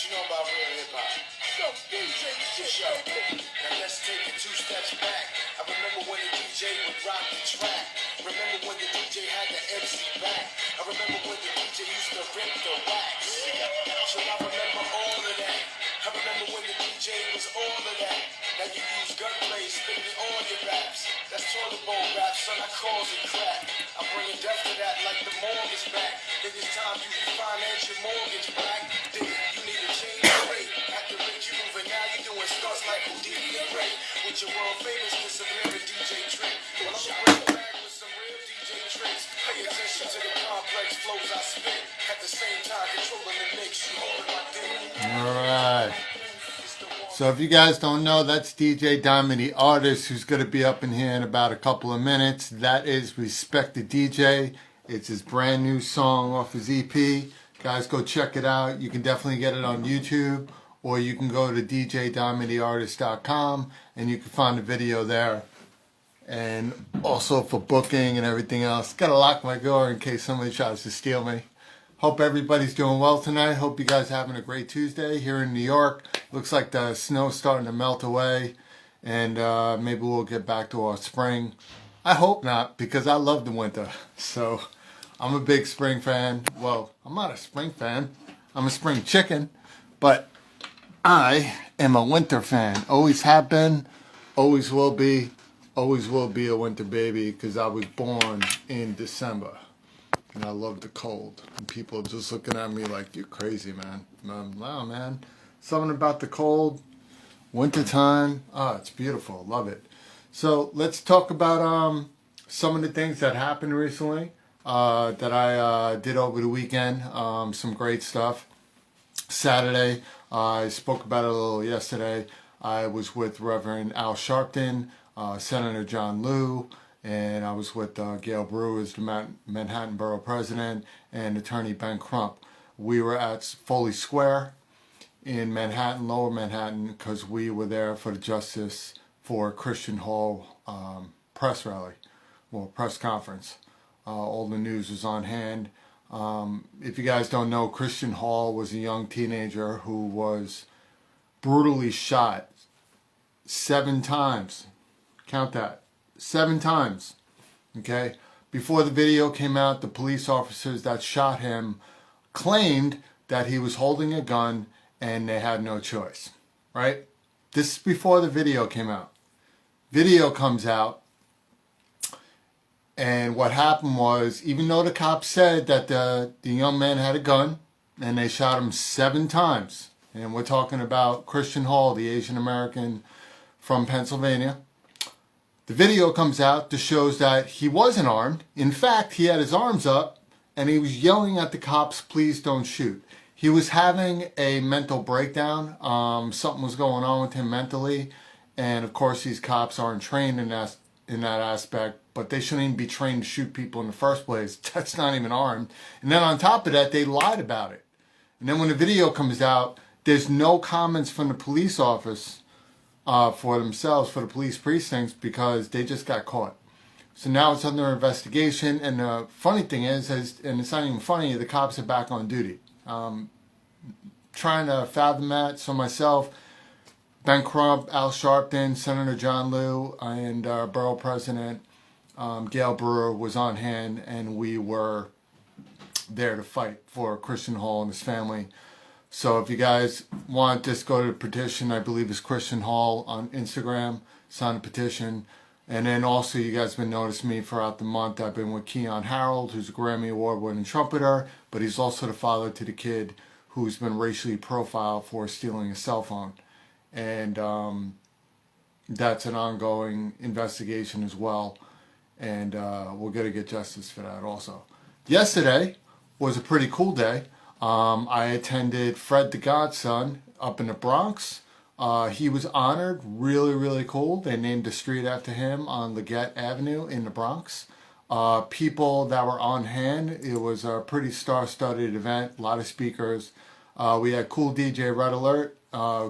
you know about real hip-hop? Yo, DJ, shit, now let's take it 2 steps back. I remember when the DJ would rock the track. Remember when the DJ had the MC back. I remember when the DJ used to rip the wax. So I remember all of that. I remember when the DJ was all of that. Now you use gunplay, spinning all your raps. That's toilet bowl rap, son, I calls it crap. I'm bringing death to that like the mortgage back. Think it's time you refinance your mortgage back. Think you need to change your rate. At the rate you moving now, you doing stunts like Houdini and Ray. With your world famous disappearing DJ trick. Well, I'm gonna bring it back with some real DJ tricks. Pay attention to the complex flows I spit. At the same time, controlling the mix, you holding my dick. Alright. So if you guys don't know, that's DJ Diamond, the artist, who's going to be up in here in about a couple of minutes. That is Respect the DJ. It's his brand new song off his EP. Guys, go check it out. You can definitely get it on YouTube, or you can go to djdiamondtheartist.com and you can find the video there. And also for booking and everything else. Gotta lock my door in case somebody tries to steal me. Hope everybody's doing well tonight. Hope you guys are having a great Tuesday here in New York. Looks like the snow's starting to melt away, and maybe we'll get back to our spring. I hope not, because I love the winter. So I'm a big spring fan. Well, I'm not a spring fan. I'm a spring chicken, but I am a winter fan. Always have been, always will be a winter baby, because I was born in December. And I love the cold. And people are just looking at me like, you're crazy, man. Wow, man. Something about the cold, wintertime. It's beautiful. Love it. So let's talk about some of the things that happened recently that I did over the weekend. Some great stuff. Saturday, I spoke about it a little yesterday. I was with Reverend Al Sharpton, Senator John Liu, and I was with Gail Brewer, as the Manhattan Borough President, and Attorney Ben Crump. We were at Foley Square in Manhattan, Lower Manhattan, because we were there for the Justice for Christian Hall press rally, well, press conference. All the news was on hand. If you guys don't know, Christian Hall was a young teenager who was brutally shot 7 times. Count that. 7 times, okay? Before the video came out, the police officers that shot him claimed that he was holding a gun and they had no choice, right? This is before the video came out. Video comes out, and what happened was, even though the cops said that the young man had a gun, and they shot him 7 times, and we're talking about Christian Hall, the Asian American from Pennsylvania. The video comes out that shows that he wasn't armed. In fact, he had his arms up and he was yelling at the cops, please don't shoot. He was having a mental breakdown. Something was going on with him mentally. And of course, these cops aren't trained in that aspect, but they shouldn't even be trained to shoot people in the first place. That's not even armed. And then on top of that, they lied about it. And then when the video comes out, there's no comments from the police office for themselves, for the police precincts, because they just got caught. So now it's under investigation, and the funny thing is, and it's not even funny, the cops are back on duty. Trying to fathom that. So myself, Ben Crump, Al Sharpton, Senator John Liu, and Borough President Gail Brewer was on hand, and we were there to fight for Christian Hall and his family. So if you guys want, just go to the petition. I believe it's Christian Hall on Instagram. Sign a petition. And then also, you guys have been noticing me throughout the month. I've been with Keon Harold, who's a Grammy Award-winning trumpeter, but he's also the father to the kid who's been racially profiled for stealing a cell phone. And that's an ongoing investigation as well. And we're going to get justice for that also. Yesterday was a pretty cool day. I attended Fred the Godson up in the Bronx. He was honored. Really, really cool. They named a street after him on Leggett Avenue in the Bronx. People that were on hand. It was a pretty star-studded event. A lot of speakers. We had cool DJ Red Alert.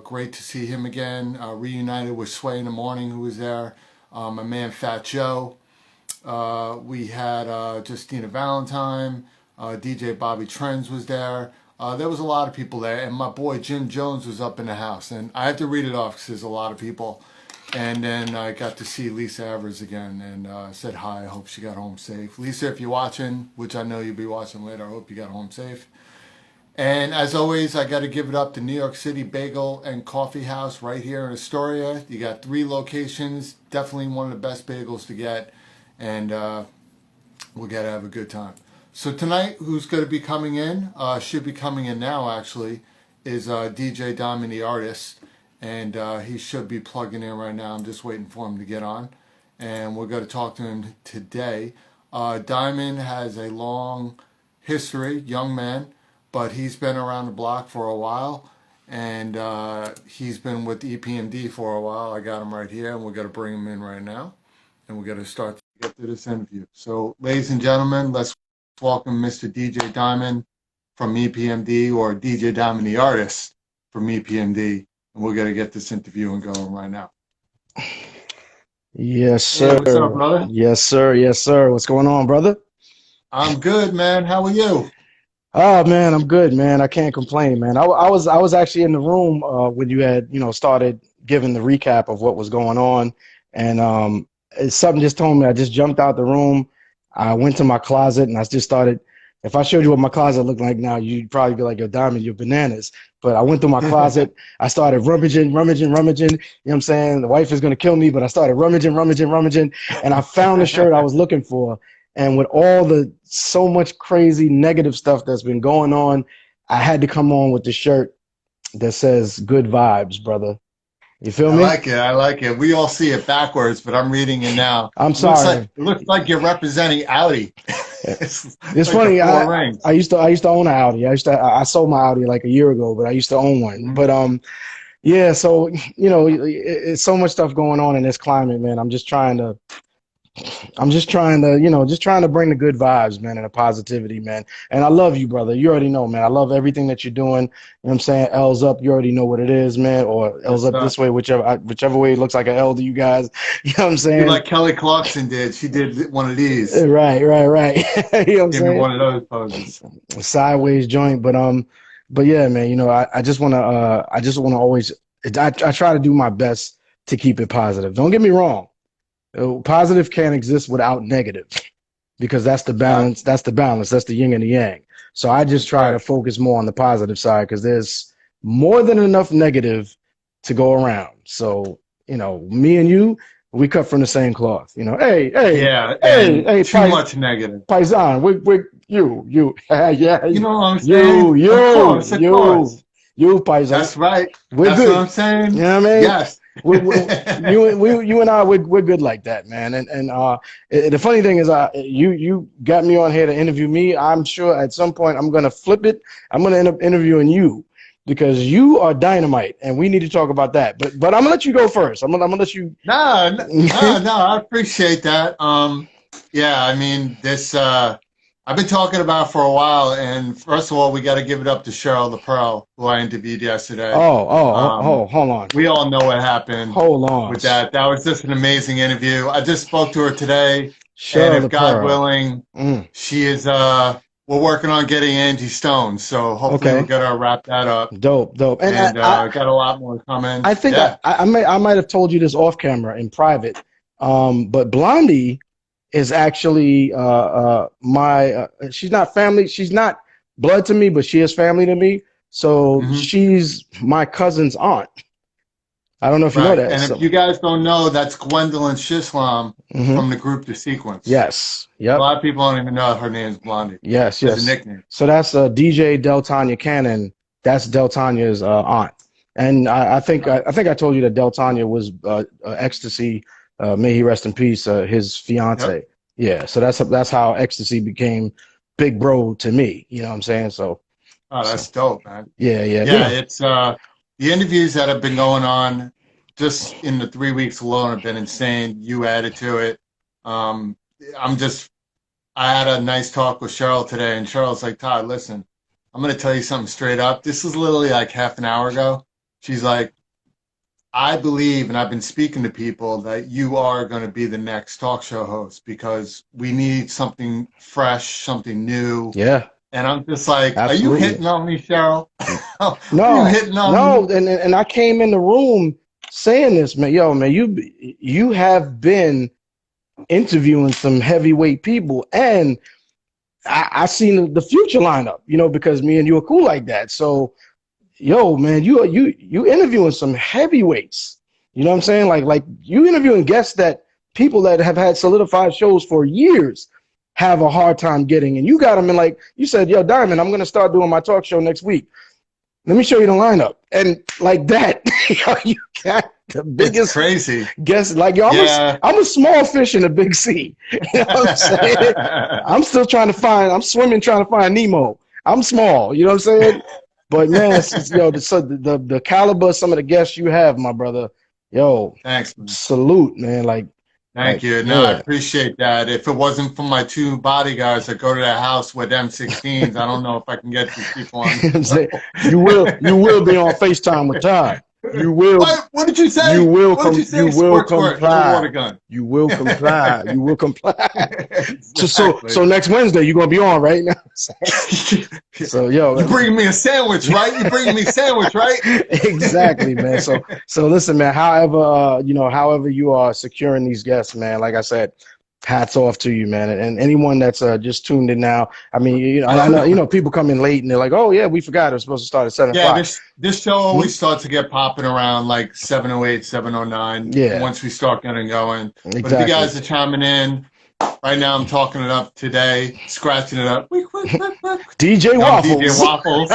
Great to see him again. Reunited with Sway in the Morning, who was there. My man Fat Joe. We had Justina Valentine. DJ Bobby Trends was there. There was a lot of people there, and my boy Jim Jones was up in the house, and I have to read it off because there's a lot of people. And then I got to see Lisa Evers again, and said hi. I hope she got home safe. Lisa, if you're watching, which I know you'll be watching later, I hope you got home safe. And as always, I got to give it up to New York City Bagel and Coffee House right here in Astoria. You got 3 locations. Definitely one of the best bagels to get, and we'll get to have a good time. So tonight, who's going to be coming in, should be coming in now actually, is DJ Diamond the artist. And he should be plugging in right now. I'm just waiting for him to get on. And we're going to talk to him today. Diamond has a long history, young man, but he's been around the block for a while. And he's been with EPMD for a while. I got him right here, and we're going to bring him in right now. And we're going to start to get to this interview. So, ladies and gentlemen, let's welcome Mr. DJ Diamond from EPMD, or DJ Diamond the artist from EPMD. And we're going to get this interview and going right now. Yes, sir. Hey, what's up, brother? Yes, sir. Yes, sir. What's going on, brother? I'm good, man. How are you? Oh, man, I'm good, man. I can't complain, man. I was actually in the room when you had, started giving the recap of what was going on. And something just told me, I just jumped out the room. I went to my closet and I just started. If I showed you what my closet looked like now, you'd probably be like, yo, Diamond, you're bananas. But I went through my closet. I started rummaging. You know what I'm saying? The wife is going to kill me, but I started rummaging. And I found the shirt I was looking for. And with so much crazy negative stuff that's been going on, I had to come on with the shirt that says good vibes, brother. You feel me? I like it. We all see it backwards, but I'm reading it now. I'm sorry. It looks like you're representing Audi. It's like funny. I used to own an Audi. I sold my Audi like a year ago, but I used to own one. Mm-hmm. But yeah. So it's so much stuff going on in this climate, man. I'm just trying to bring the good vibes, man, and the positivity, man. And I love you, brother. You already know, man. I love everything that you're doing. You know what I'm saying? L's up. You already know what it is, man. Or L's up this way, whichever way it looks like an L to you guys. You know what I'm saying? Like Kelly Clarkson did. She did one of these. Right. You know what I'm Give saying? me one of those poses. A sideways joint, but yeah, man. I just want to always. I try to do my best to keep it positive. Don't get me wrong. Positive can't exist without negative, because that's the balance. That's the balance. That's the yin and the yang. So I just try to focus more on the positive side, because there's more than enough negative to go around. So, me and you, we cut from the same cloth. Too much negative. Paisan, you. Yeah. You know what I'm saying? You, Paisan. That's right. That's what I'm saying. You know what I mean? Yes. You and I, we're good like that, man. And the funny thing is, you got me on here to interview me. I'm sure at some point I'm gonna flip it. I'm gonna end up interviewing you, because you are dynamite, and we need to talk about that. But I'm gonna let you go first. I'm gonna let you. No. I appreciate that. Yeah. I mean, this. I've been talking about for a while, and first of all, we got to give it up to Cheryl the Pearl, who I interviewed yesterday. Hold on. We all know what happened. Hold on. With that. That was just an amazing interview. I just spoke to her today, Cheryl and if God Pearl. willing, she is. We're working on getting Angie Stone, so hopefully we'll get her wrap that up. Dope. And I got a lot more coming. I think I might have told you this off camera in private, but Blondie is actually she's not family. She's not blood to me, but she is family to me. So she's my cousin's aunt. I don't know if you know that. And if you guys don't know, that's Gwendolyn Shislam from the group The Sequence. Yes. Yep. A lot of people don't even know her name's Blondie. Yes. It's a nickname. So that's DJ Deltanya Cannon. That's Deltanya's aunt. And I think I told you that Deltanya was Ecstasy. May he rest in peace. His fiance. Yep. Yeah. So that's how Ecstasy became big bro to me. You know what I'm saying? So. Oh, that's dope, man. Yeah. It's the interviews that have been going on just in the 3 weeks alone have been insane. You added to it. I had a nice talk with Cheryl today, and Cheryl's like, Todd, listen, I'm going to tell you something straight up. This was literally like half an hour ago. She's like, I believe, and I've been speaking to people, that you are going to be the next talk show host, because we need something fresh, something new. Yeah. And I'm just like, are you Absolutely. hitting on me, Cheryl? Are No, you hitting on no, me? and I came in the room saying this, man. Yo, man, you have been interviewing some heavyweight people, and I seen the future lineup, you know, because me and you are cool like that. So, yo, man, you interviewing some heavyweights. You know what I'm saying? Like you interviewing guests that people that have had solidified shows for years have a hard time getting, and you got them in, like you said, yo, Diamond, I'm gonna start doing my talk show next week. Let me show you the lineup. And like that, you got the It's biggest crazy. guess. Like, yo, Yeah. I'm a small fish in a big sea. You know what I'm saying? I'm still I'm swimming trying to find Nemo. I'm small, you know what I'm saying? But man, yo, the caliber of some of the guests you have, my brother, yo, Thanks, man. salute, man. Thank you. No, I appreciate that. If it wasn't for my 2 bodyguards that go to that house with M16s, I don't know if I can get these people on. You will be on FaceTime with Todd. You will. What did you say? You will What did you say? You will Squirt, squirt, no comply. water gun. You will comply. You will comply. Exactly. So next Wednesday you're gonna be on, right? Now. So yo, you bringing me a sandwich, right? You bringing me a sandwich, right? Exactly, man. So listen, man. However, however you are securing these guests, man. Like I said, hats off to you, man. And anyone that's just tuned in now. I mean, I know, people come in late and they're like, oh yeah, we forgot it was supposed to start at 7 o'clock. Yeah, this show always starts to get popping around like 7:08, 7:09. Yeah. Once we start getting going. Exactly. But if you guys are chiming in, right now I'm talking it up today, scratching it up. DJ Waffles. DJ Waffles.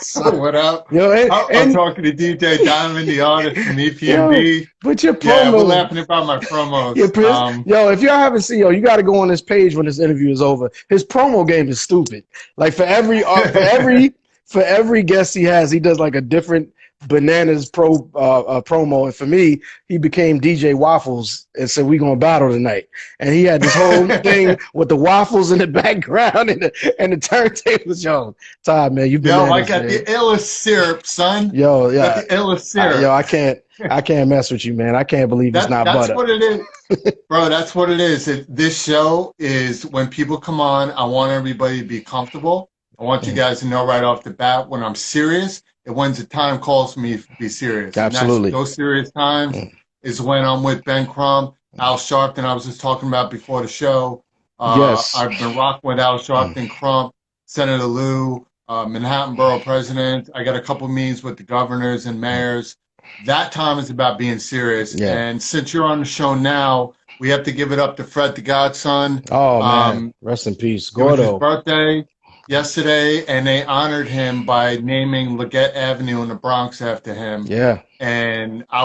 So what up? Yo, I'm talking to DJ Diamond, the artist from EPMD. Yo, but your promo. Yeah, we're laughing about my promos. Yo, if y'all haven't seen, you got to go on this page when this interview is over. His promo game is stupid. Like for every guest he has, he does like a different bananas promo. And for me, he became DJ Waffles and said, "We gonna battle tonight." And he had this whole thing with the waffles in the background and the turntables. Yo, Todd, man, you bananas, I got man. the illest syrup, son. Yo, yeah, got the illest syrup. Yo, I can't mess with you, man. I can't believe it's not butter. That's what it is, bro. That's what it is. This show is when people come on. I want everybody to be comfortable. I want you guys to know right off the bat when I'm serious. And when the time calls for me to be serious. Absolutely. Those serious times is when I'm with Ben Crump, Al Sharpton. I was just talking about before the show. Yes. I've been rocking with Al Sharpton, Crump, Senator Lou, Manhattan Borough President. I got a couple meetings with the governors and mayors. That time is about being serious. Yeah. And since you're on the show now, we have to give it up to Fred the Godson. Oh, man. Rest in peace. Gordo. It was his birthday yesterday, and they honored him by naming Leggett Avenue in the Bronx after him. Yeah. And I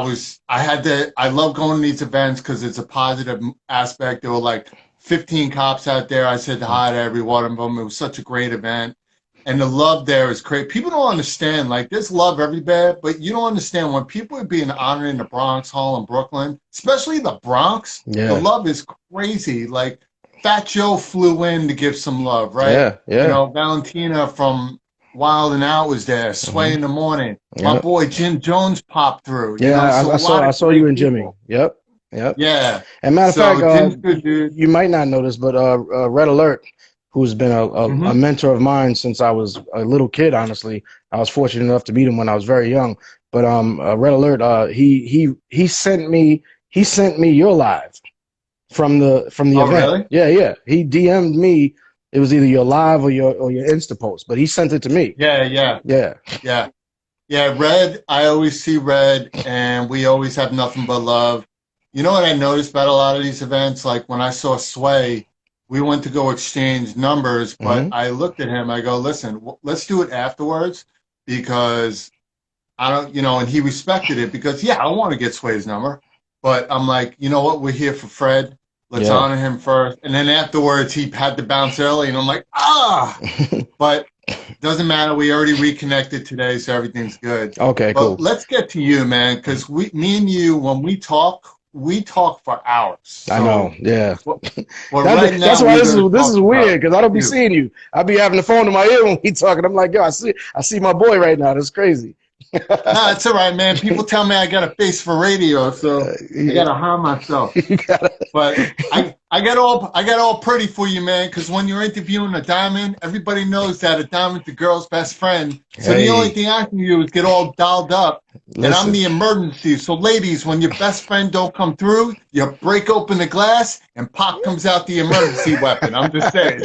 love going to these events because it's a positive aspect. There were like 15 cops out there. I said hi to every one of them. It was such a great event. And the love there is great. People don't understand, like, there's love everywhere, but you don't understand when people are being honored in the Bronx, Harlem, Brooklyn, especially the Bronx, the love is crazy. Like, Fat Joe flew in to give some love, right? Yeah, yeah. You know, Valentina from Wild and Out was there. Sway in the Morning. My boy Jim Jones popped through. Yeah, I saw you and Jimmy. Yep. Yeah. And matter of fact, Jim's good, dude. you might not know this, but Red Alert, who's been a mentor of mine since I was a little kid. Honestly, I was fortunate enough to meet him when I was very young. But Red Alert, he sent me your live from the event. Really? Yeah. He DM'd me. It was either your live or your Insta post, but he sent it to me. Yeah. Red, I always see Red, and we always have nothing but love. You know what I noticed about a lot of these events? Like when I saw Sway, we went to go exchange numbers, but I looked at him. I go, listen, let's do it afterwards because I don't, and he respected it because, I want to get Sway's number. But I'm like, you know what? We're here for Fred. Let's honor him first. And then afterwards, he had to bounce early, and I'm like, But doesn't matter. We already reconnected today, so everything's good. Okay, but cool. Let's get to you, man, because me and you, when we talk for hours. So I know, yeah. That's why this is weird, because I don't be seeing you. I be having the phone in my ear when we talking. I'm like, yo, I see my boy right now. That's crazy. No, it's all right, man. People tell me I got a face for radio, so I Yeah, gotta harm myself. you gotta. But I got all pretty for you, man. Because when you're interviewing a diamond, everybody knows that a diamond's the girl's best friend. So the only Hey, thing I can do is get all dolled up, and I'm listen. the emergency. So ladies, when your best friend don't come through, you break open the glass, and pop comes out the emergency weapon. I'm just saying.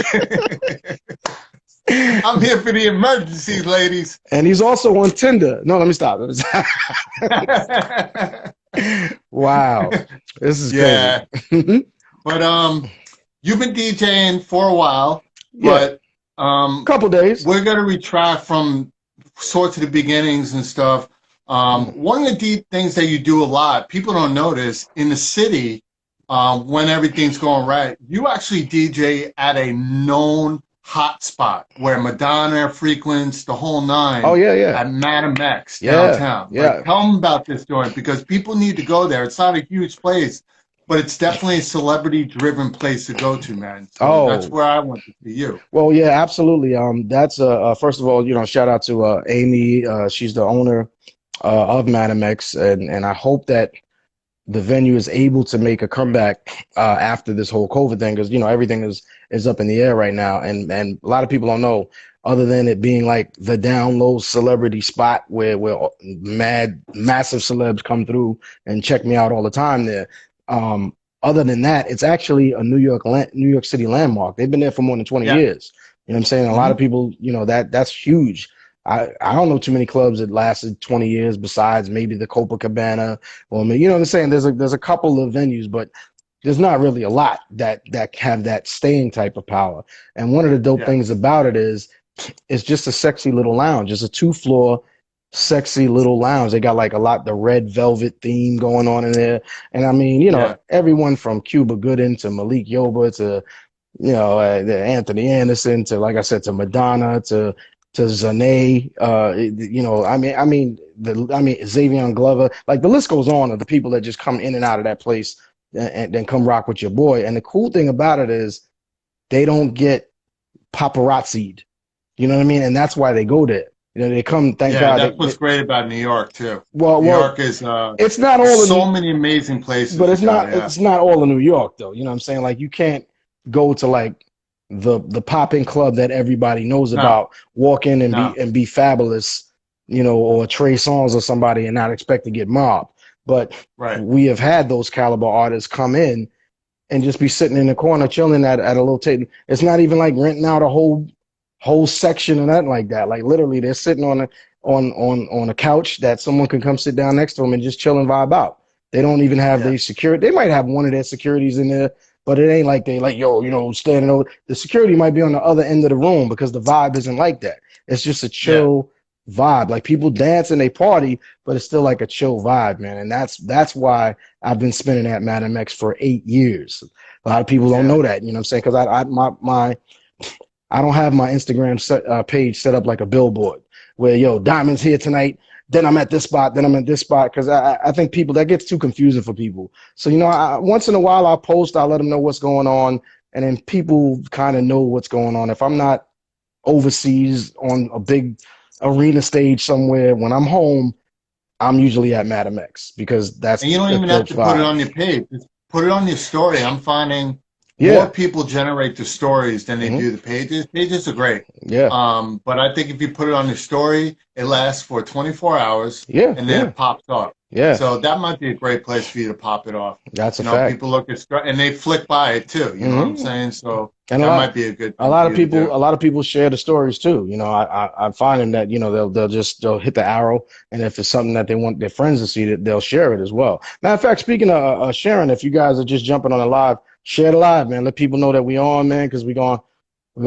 I'm here for the emergencies, ladies. And he's also on Tinder. No, let me stop. Wow, this is Yeah, crazy. but you've been DJing for a while, Yeah, but couple days. we're gonna retract from sorts of the beginnings and stuff. One of the deep things that you do a lot, people don't notice in the city, when everything's going right, you actually DJ at a known hot spot where Madonna frequents the whole Oh nine yeah, yeah, at Madam X yeah, downtown. Like, yeah. tell them about this joint because people need to go there. It's not a huge place, but it's definitely a celebrity-driven place to go to, man. So that's Oh, where I want to see you. well, yeah, absolutely. That's first of all, shout out to Amy. She's the owner of Madam X, and I hope that the venue is able to make a comeback after this whole COVID thing, because everything is up in the air right now, and a lot of people don't know. Other than it being like the down low celebrity spot where massive celebs come through and check me out all the time there. Other than that, it's actually a New York City landmark. They've been there for more than 20 Yeah. years. You know what I'm saying? A lot of people, that's huge. I don't know too many clubs that lasted 20 years besides maybe the Copacabana, or you know what I'm saying? There's a couple of venues, but there's not really a lot that have that staying type of power. And one of the dope Yeah. things about it is it's just a sexy little lounge. It's a 2-floor sexy little lounge. They got like the red velvet theme going on in there. And I mean, Yeah. everyone from Cuba Gooding to Malik Yoba to Anthony Anderson to, like I said, to Madonna to Zane, Xavier Glover, like the list goes on of the people that just come in and out of that place and then come rock with your boy. And the cool thing about it is they don't get paparazzi'd. You know what I mean? And that's why they go there. They come. Thank Yeah, God. that's what's great about New York too. Well, New York is it's not all in, so many amazing places but to it's go. not. Yeah. It's not all in New York, though. You know what I'm saying? Like you can't go to like the popping club that everybody knows No, about, walk in and no. be fabulous, or Trey Songz or somebody and not expect to get mobbed. But Right. we have had those caliber artists come in and just be sitting in the corner chilling at a little table. It's not even like renting out a whole section or nothing like that. Like literally, they're sitting on a couch that someone can come sit down next to them and just chill and vibe out. They don't even have Yeah. the security. They might have one of their securities in there, but it ain't like they like, yo, standing over. The security might be on the other end of the room because the vibe isn't like that. It's just a chill vibe. Like people dance and they party, but it's still like a chill vibe, man. And that's why I've been spinning at Madam X for 8 years. A lot of people don't Yeah. know that, you know what I'm saying? Because I don't have my Instagram page set up like a billboard where, Diamond's here tonight, then I'm at this spot, then I'm at this spot. Because I think that gets too confusing for people. So, once in a while I'll post, I'll let them know what's going on. And then people kind of know what's going on. If I'm not overseas on a big arena stage somewhere, when I'm home, I'm usually at Madam X because that's And you don't the even have dope to put it vibe. on your page. Just put it on your story. I'm finding more Yeah. people generate the stories than they Hmm. do the pages. Pages are great. Yeah. But I think if you put it on your story, it lasts for 24 hours Yeah. and then Yeah. it pops up. Yeah. So that might be a great place for you to pop it off. That's a fact. People look at and they flick by it too. You know what I'm Hmm. saying? So And that might be a good a thing for lot of you to people, do. a lot of people share the stories too. I find them that they'll hit the arrow, and if it's something that they want their friends to see, that they'll share it as well. Matter of fact, speaking of sharing, if you guys are just jumping on the live, share the live, man. Let people know that we on, man, because we're gonna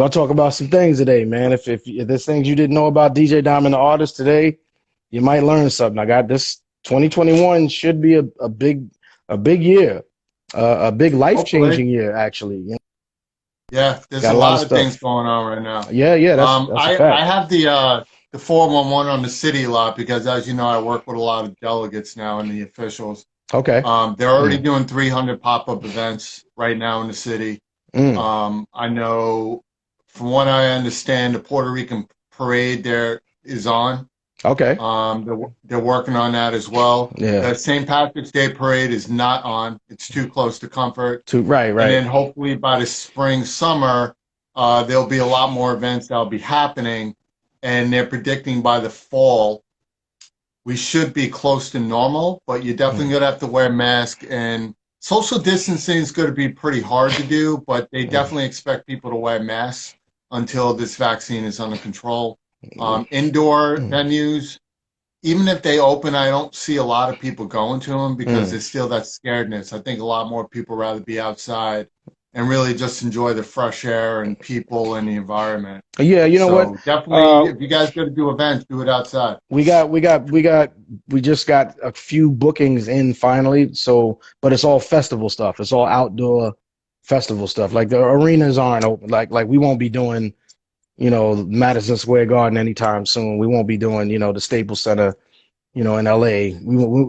talk about some things today, man. If there's things you didn't know about DJ Diamond, the artist today, you might learn something. I got this 2021 should be a big year, a big life Hopefully. changing year, actually. Yeah, there's a Got a lot of lot of things stuff. going on right now. Yeah, that's a I fact. have the 411 on the city a lot because, as you know, I work with a lot of delegates now and the officials. Okay. They're already Mm, doing 300 pop-up events right now in the city. mm. I know, from what I understand, the Puerto Rican parade there is on. Okay. They're working on that as well. Yeah. The St. Patrick's Day parade is not on. It's too close to Comfort. Right, And right. then hopefully by the spring, summer, there'll be a lot more events that'll be happening. And they're predicting by the fall, we should be close to normal, but you're definitely going to have to wear a mask. And social distancing is going to be pretty hard to do, but they definitely expect people to wear masks until this vaccine is under control. Indoor venues, even if they open, I don't see a lot of people going to them because there's still that scaredness. I think a lot more people rather be outside and really just enjoy the fresh air and people and the environment. Yeah, you know what? Definitely, if you guys got to do events, do it outside. We just got a few bookings in finally. So, but it's all festival stuff. It's all outdoor festival stuff. Like the arenas aren't open. Like we won't be doing, Madison Square Garden anytime soon. We won't be doing, the Staples Center, in LA.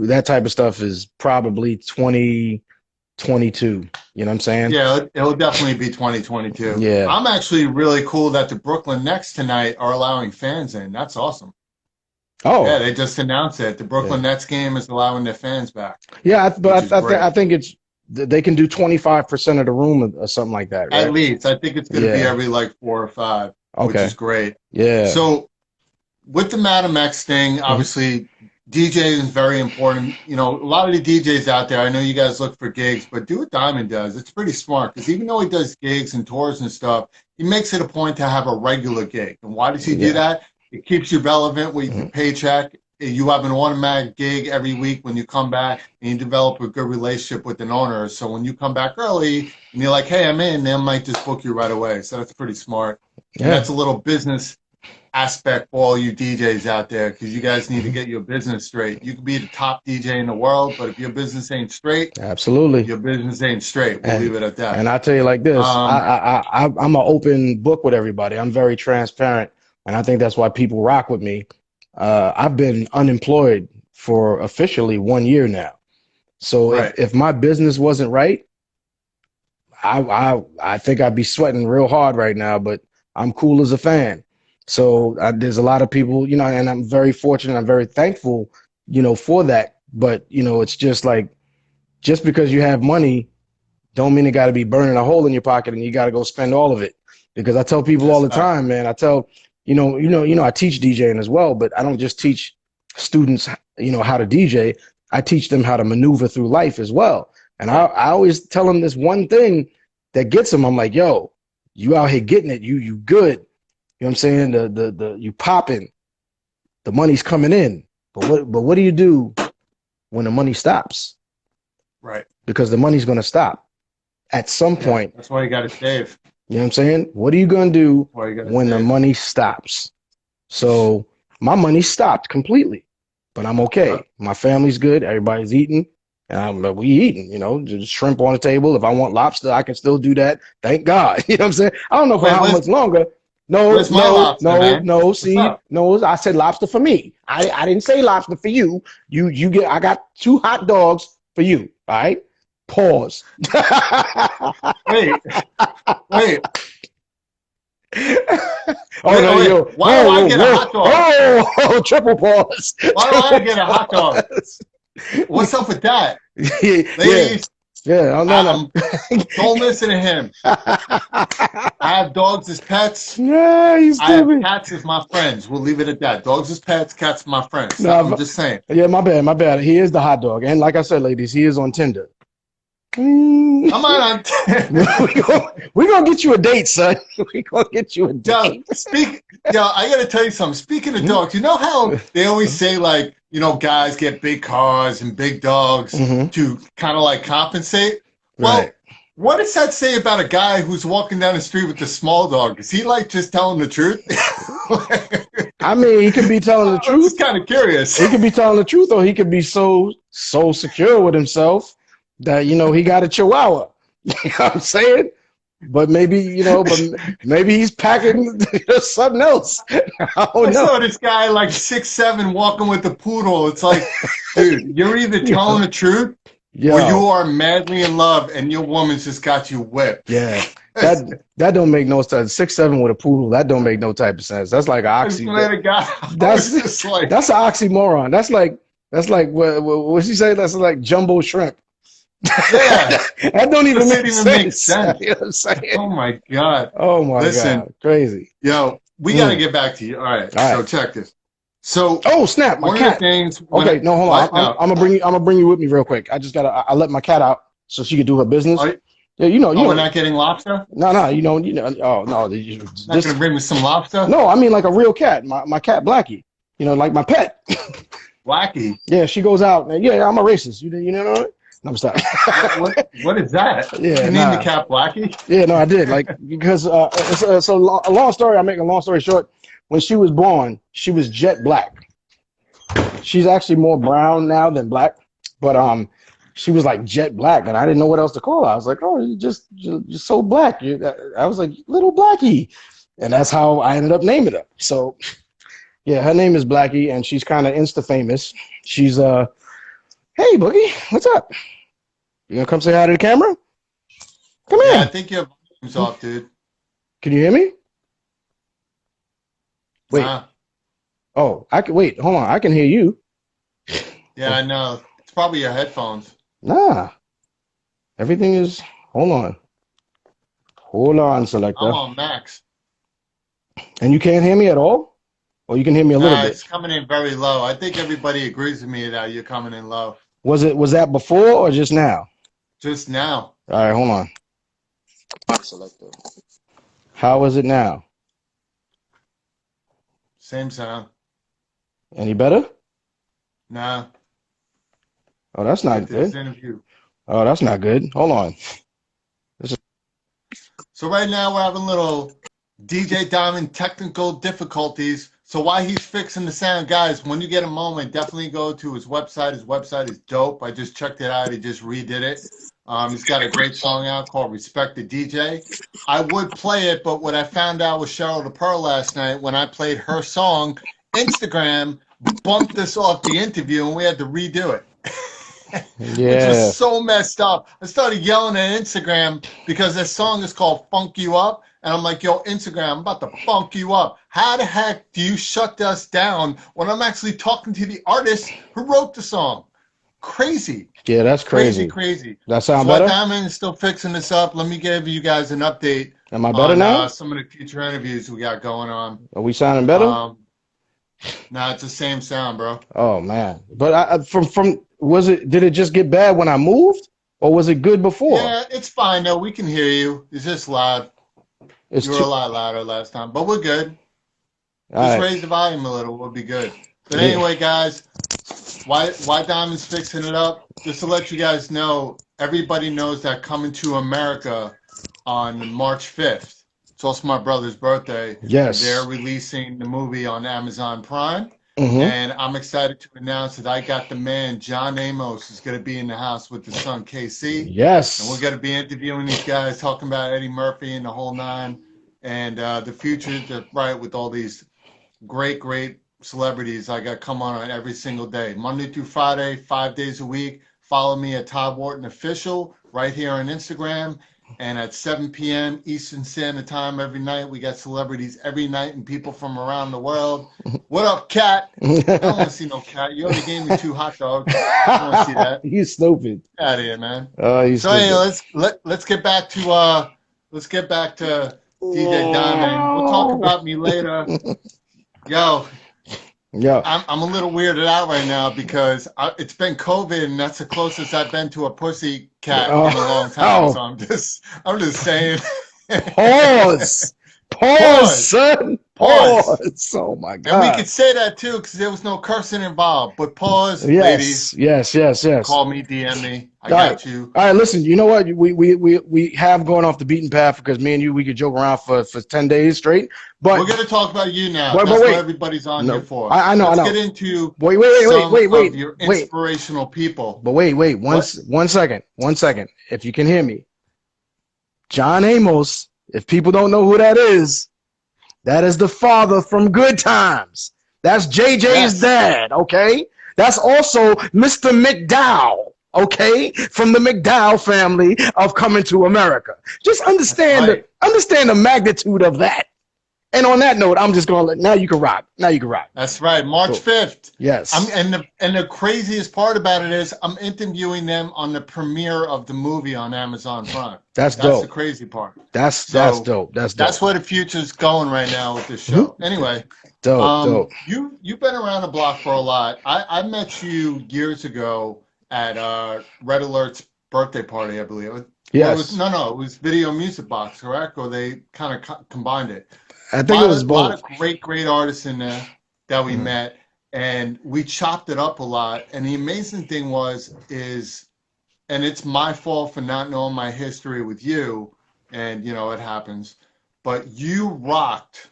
That type of stuff is probably 2022. You know what I'm saying? Yeah, it'll definitely be 2022. Yeah. I'm actually really cool that the Brooklyn Nets tonight are allowing fans in. That's awesome. Oh. Yeah, they just announced it. The Brooklyn Nets game is allowing their fans back. Yeah, I think they can do 25% of the room or something like that, right? At least. I think it's going to be every 4 or 5, which is great. Yeah. So with the Madam X thing, obviously DJing is very important. A lot of the DJs out there, I know you guys look for gigs, but do what Diamond does. It's pretty smart because even though he does gigs and tours and stuff, he makes it a point to have a regular gig. And why does he do that? It keeps you relevant with your paycheck. You have an automatic gig every week when you come back, and you develop a good relationship with an owner. So when you come back early and you're like, hey, I'm in, they might just book you right away. So that's pretty smart. Yeah. And that's a little business aspect for all you DJs out there because you guys need to get your business straight. You can be the top DJ in the world, but if your business ain't straight, absolutely, your business ain't straight. We'll leave it at that. And I tell you like this, I'm an open book with everybody. I'm very transparent, and I think that's why people rock with me. I've been unemployed for officially 1 year now. So if my business wasn't right, I think I'd be sweating real hard right now, but I'm cool as a fan. So there's a lot of people, and I'm very fortunate. I'm very thankful, for that. But, it's just like, just because you have money, don't mean it got to be burning a hole in your pocket and you got to go spend all of it. Because I tell people all the time, man, I tell, I teach DJing as well, but I don't just teach students, how to DJ. I teach them how to maneuver through life as well. And I always tell them this one thing that gets them. I'm like, yo, you out here getting it. You good. You know what I'm saying? The you popping, the money's coming in. But what do you do when the money stops? Right. Because the money's gonna stop at some point. That's why you gotta save. You know what I'm saying? What are you gonna do when the money stops? So my money stopped completely, but I'm okay. My family's good. Everybody's eating. We eating, just shrimp on the table. If I want lobster, I can still do that. Thank God. You know what I'm saying? I don't know for how much longer. No, I said lobster for me. I didn't say lobster for you. I got 2 hot dogs for you. All right. Pause. Wait. Why do I get a hot dog? Triple pause. Why do I get a hot dog? What's up with that? Ladies, no. Don't listen to him. I have dogs as pets. Yeah, he's I have cats as my friends. We'll leave it at that. Dogs as pets, cats my friends. No, I'm just saying. Yeah, my bad. He is the hot dog. And like I said, ladies, he is on Tinder. I'm not on Tinder. We're going to get you a date, son. We're going to get you a date. I got to tell you something. Speaking of dogs, you know how they always say, like, guys get big cars and big dogs to kind of like compensate? Well, what does that say about a guy who's walking down the street with a small dog? Is he like just telling the truth? I mean, he could be telling the truth. I'm just kind of curious. He could be telling the truth, or he could be so secure with himself that, he got a chihuahua. You know what I'm saying? But maybe, maybe he's packing something else. I saw this guy like 6'7" walking with a poodle. It's like, dude, you're either telling the truth or you are madly in love and your woman's just got you whipped. Yeah. That don't make no sense. 6'7" with a poodle. That don't make no type of sense. That's like an I oxy. swear to God, I That's was just like, that's an oxymoron. That's like what she say? That's like jumbo shrimp. yeah, That don't even doesn't make even make sense. sense. You know what I'm saying? Oh my God. Oh my Listen, God, crazy. yo, we got to get back to you. All right, All so right. check this. So Oh snap, my one of the cat. things. Okay, no, hold on. I'm gonna bring you. I'm gonna bring you with me real quick. I let my cat out so she could do her business. Yeah, you know. We're not getting lobster. No, you know. Oh no, Not gonna bring me some lobster. no. I mean like a real cat. My cat Blackie. You know, like my pet. Blackie. Yeah, she goes out. Yeah, I'm a racist. You know what? No, I'm sorry. What is that? Yeah, you named the cat Blackie? Yeah, no, I did. Like because so a long story. I make a long story short. When she was born, she was jet black. She's actually more brown now than black, but she was like jet black, and I didn't know what else to call her. I was like, oh, you're so black. I was like, little Blackie, and that's how I ended up naming her. So yeah, her name is Blackie, and she's kind of insta famous. She's hey Boogie, what's up? You gonna come say hi to the camera? Come here. Yeah, I think your volume's off, dude. Can you hear me? Wait. Nah. Oh, I can wait. Hold on, I can hear you. Yeah, I know. It's probably your headphones. Nah, everything is. Hold on, selector. I'm on max. And you can't hear me at all, or you can hear me a little bit. It's coming in very low. I think everybody agrees with me that you're coming in low. Was that before or just now? Just now. All right, hold on. Selector. How is it now? Same sound. Any better? Nah. Oh, that's not good. Interview. Oh, that's not good. Hold on. So right now we're having little DJ Diamond technical difficulties. So while he's fixing the sound, guys, when you get a moment, definitely go to his website. His website is dope. I just checked it out. He just redid it. He's got a great song out called Respect the DJ. I would play it, but what I found out with Cheryl the Pearl last night, when I played her song, Instagram bumped this off the interview and we had to redo it. Yeah. Which was so messed up. I started yelling at Instagram because this song is called Funk You Up. And I'm like, yo, Instagram, I'm about to funk you up. How the heck do you shut us down when I'm actually talking to the artist who wrote the song? Crazy. Yeah, that's crazy. Crazy. That sound so better? Diamond is still fixing this up. Let me give you guys an update. Am I better now? Some of the future interviews we got going on. Are we sounding better? Nah, it's the same sound, bro. Oh man, but did it just get bad when I moved, or was it good before? Yeah, it's fine though. We can hear you. It's just loud. You were a lot louder last time, but we're good. Just raise the volume a little. We'll be good. But anyway, guys, why Diamond's fixing it up? Just to let you guys know, everybody knows that Coming to America on March 5th. It's also my brother's birthday. Yes. They're releasing the movie on Amazon Prime. Mm-hmm. And I'm excited to announce that I got the man, John Amos, is going to be in the house with his son, KC. Yes. And we're going to be interviewing these guys, talking about Eddie Murphy and the whole nine. And the future, right, with all these great celebrities I got come on every single day. Monday through Friday, 5 days a week. Follow me at Todd Wharton Official right here on Instagram. And at 7 p.m. Eastern Standard Time every night, we got celebrities every night and people from around the world. What up, Cat? I don't want to see no cat. You already gave me 2 hot dogs. I don't want to see that. You stupid. Get out of here, man. You so anyway, let's get back to DJ Diamond. We'll talk about me later. Yo. Yeah, I'm a little weirded out right now because it's been COVID and that's the closest I've been to a pussy cat in a long time. So I'm just saying. Pause, son. Pause. Oh my God. And we could say that too because there was no cursing involved. But pause, ladies. Yes. Call me, DM me. I got you. All right, listen. You know what? We have gone off the beaten path because me and you we could joke around for 10 days straight. But we're gonna talk about you now. That's what everybody's on here for. I know. Let's get into wait. Your inspirational people. But wait. One second. If you can hear me, John Amos. If people don't know who that is the father from Good Times. That's JJ's dad. Okay. That's also Mr. McDowell. okay, from the McDowell family of Coming to America. Just understand right. understand the magnitude of that. And on that note, I'm just going to let, now you can rock. Now you can rock. That's right. March Cool. 5th. Yes. And the craziest part about it is I'm interviewing them on the premiere of the movie on Amazon Prime. That's That's dope. the crazy part. That's dope. That's dope. That's where the future's going right now with this show. Mm-hmm. Anyway, Dope. you've been around the block for a lot. I met you years ago at Red Alert's birthday party, I believe. Yes. It was Video Music Box, correct? Or they kind of combined it. I think it was A both. lot of great artists in there that we met, and we chopped it up a lot. And the amazing thing and it's my fault for not knowing my history with you, and it happens, but you rocked,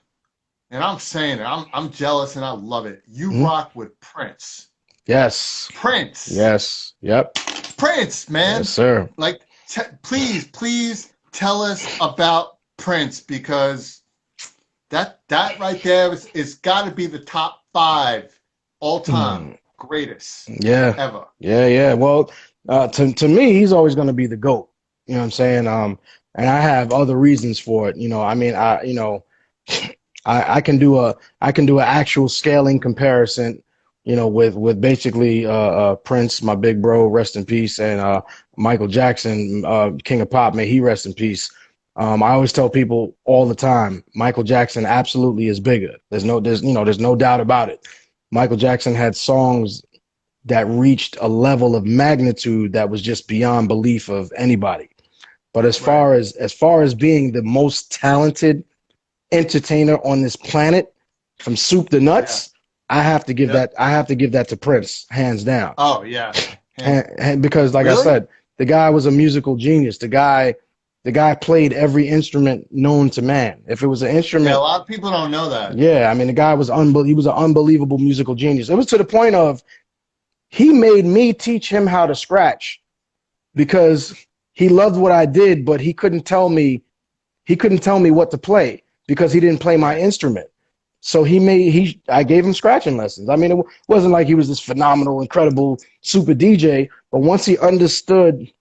and I'm saying it, I'm jealous and I love it. You rocked with Prince. Yes. Prince. Yes. Yep. Prince, man. Yes, sir. Like, please tell us about Prince, because that right there is got to be the top 5 all-time greatest ever. Yeah. Well, to me, he's always going to be the GOAT. You know what I'm saying? And I have other reasons for it. I mean, I can do an actual scaling comparison, with basically Prince, my big bro, rest in peace, and Michael Jackson, King of Pop, may he rest in peace. I always tell people all the time, Michael Jackson absolutely is bigger. There's no doubt about it. Michael Jackson had songs that reached a level of magnitude that was just beyond belief of anybody. But as far as being the most talented entertainer on this planet, from soup to nuts, I have to give that to Prince, hands down. Oh yeah. Because like I said, the guy was a musical genius. The guy played every instrument known to man. If it was an instrument, a lot of people don't know that. Yeah, I mean, the guy was he was an unbelievable musical genius. It was to the point of he made me teach him how to scratch, because he loved what I did, but he couldn't tell me what to play because he didn't play my instrument. So I gave him scratching lessons. I mean, it wasn't like he was this phenomenal, incredible, super DJ, but once he understood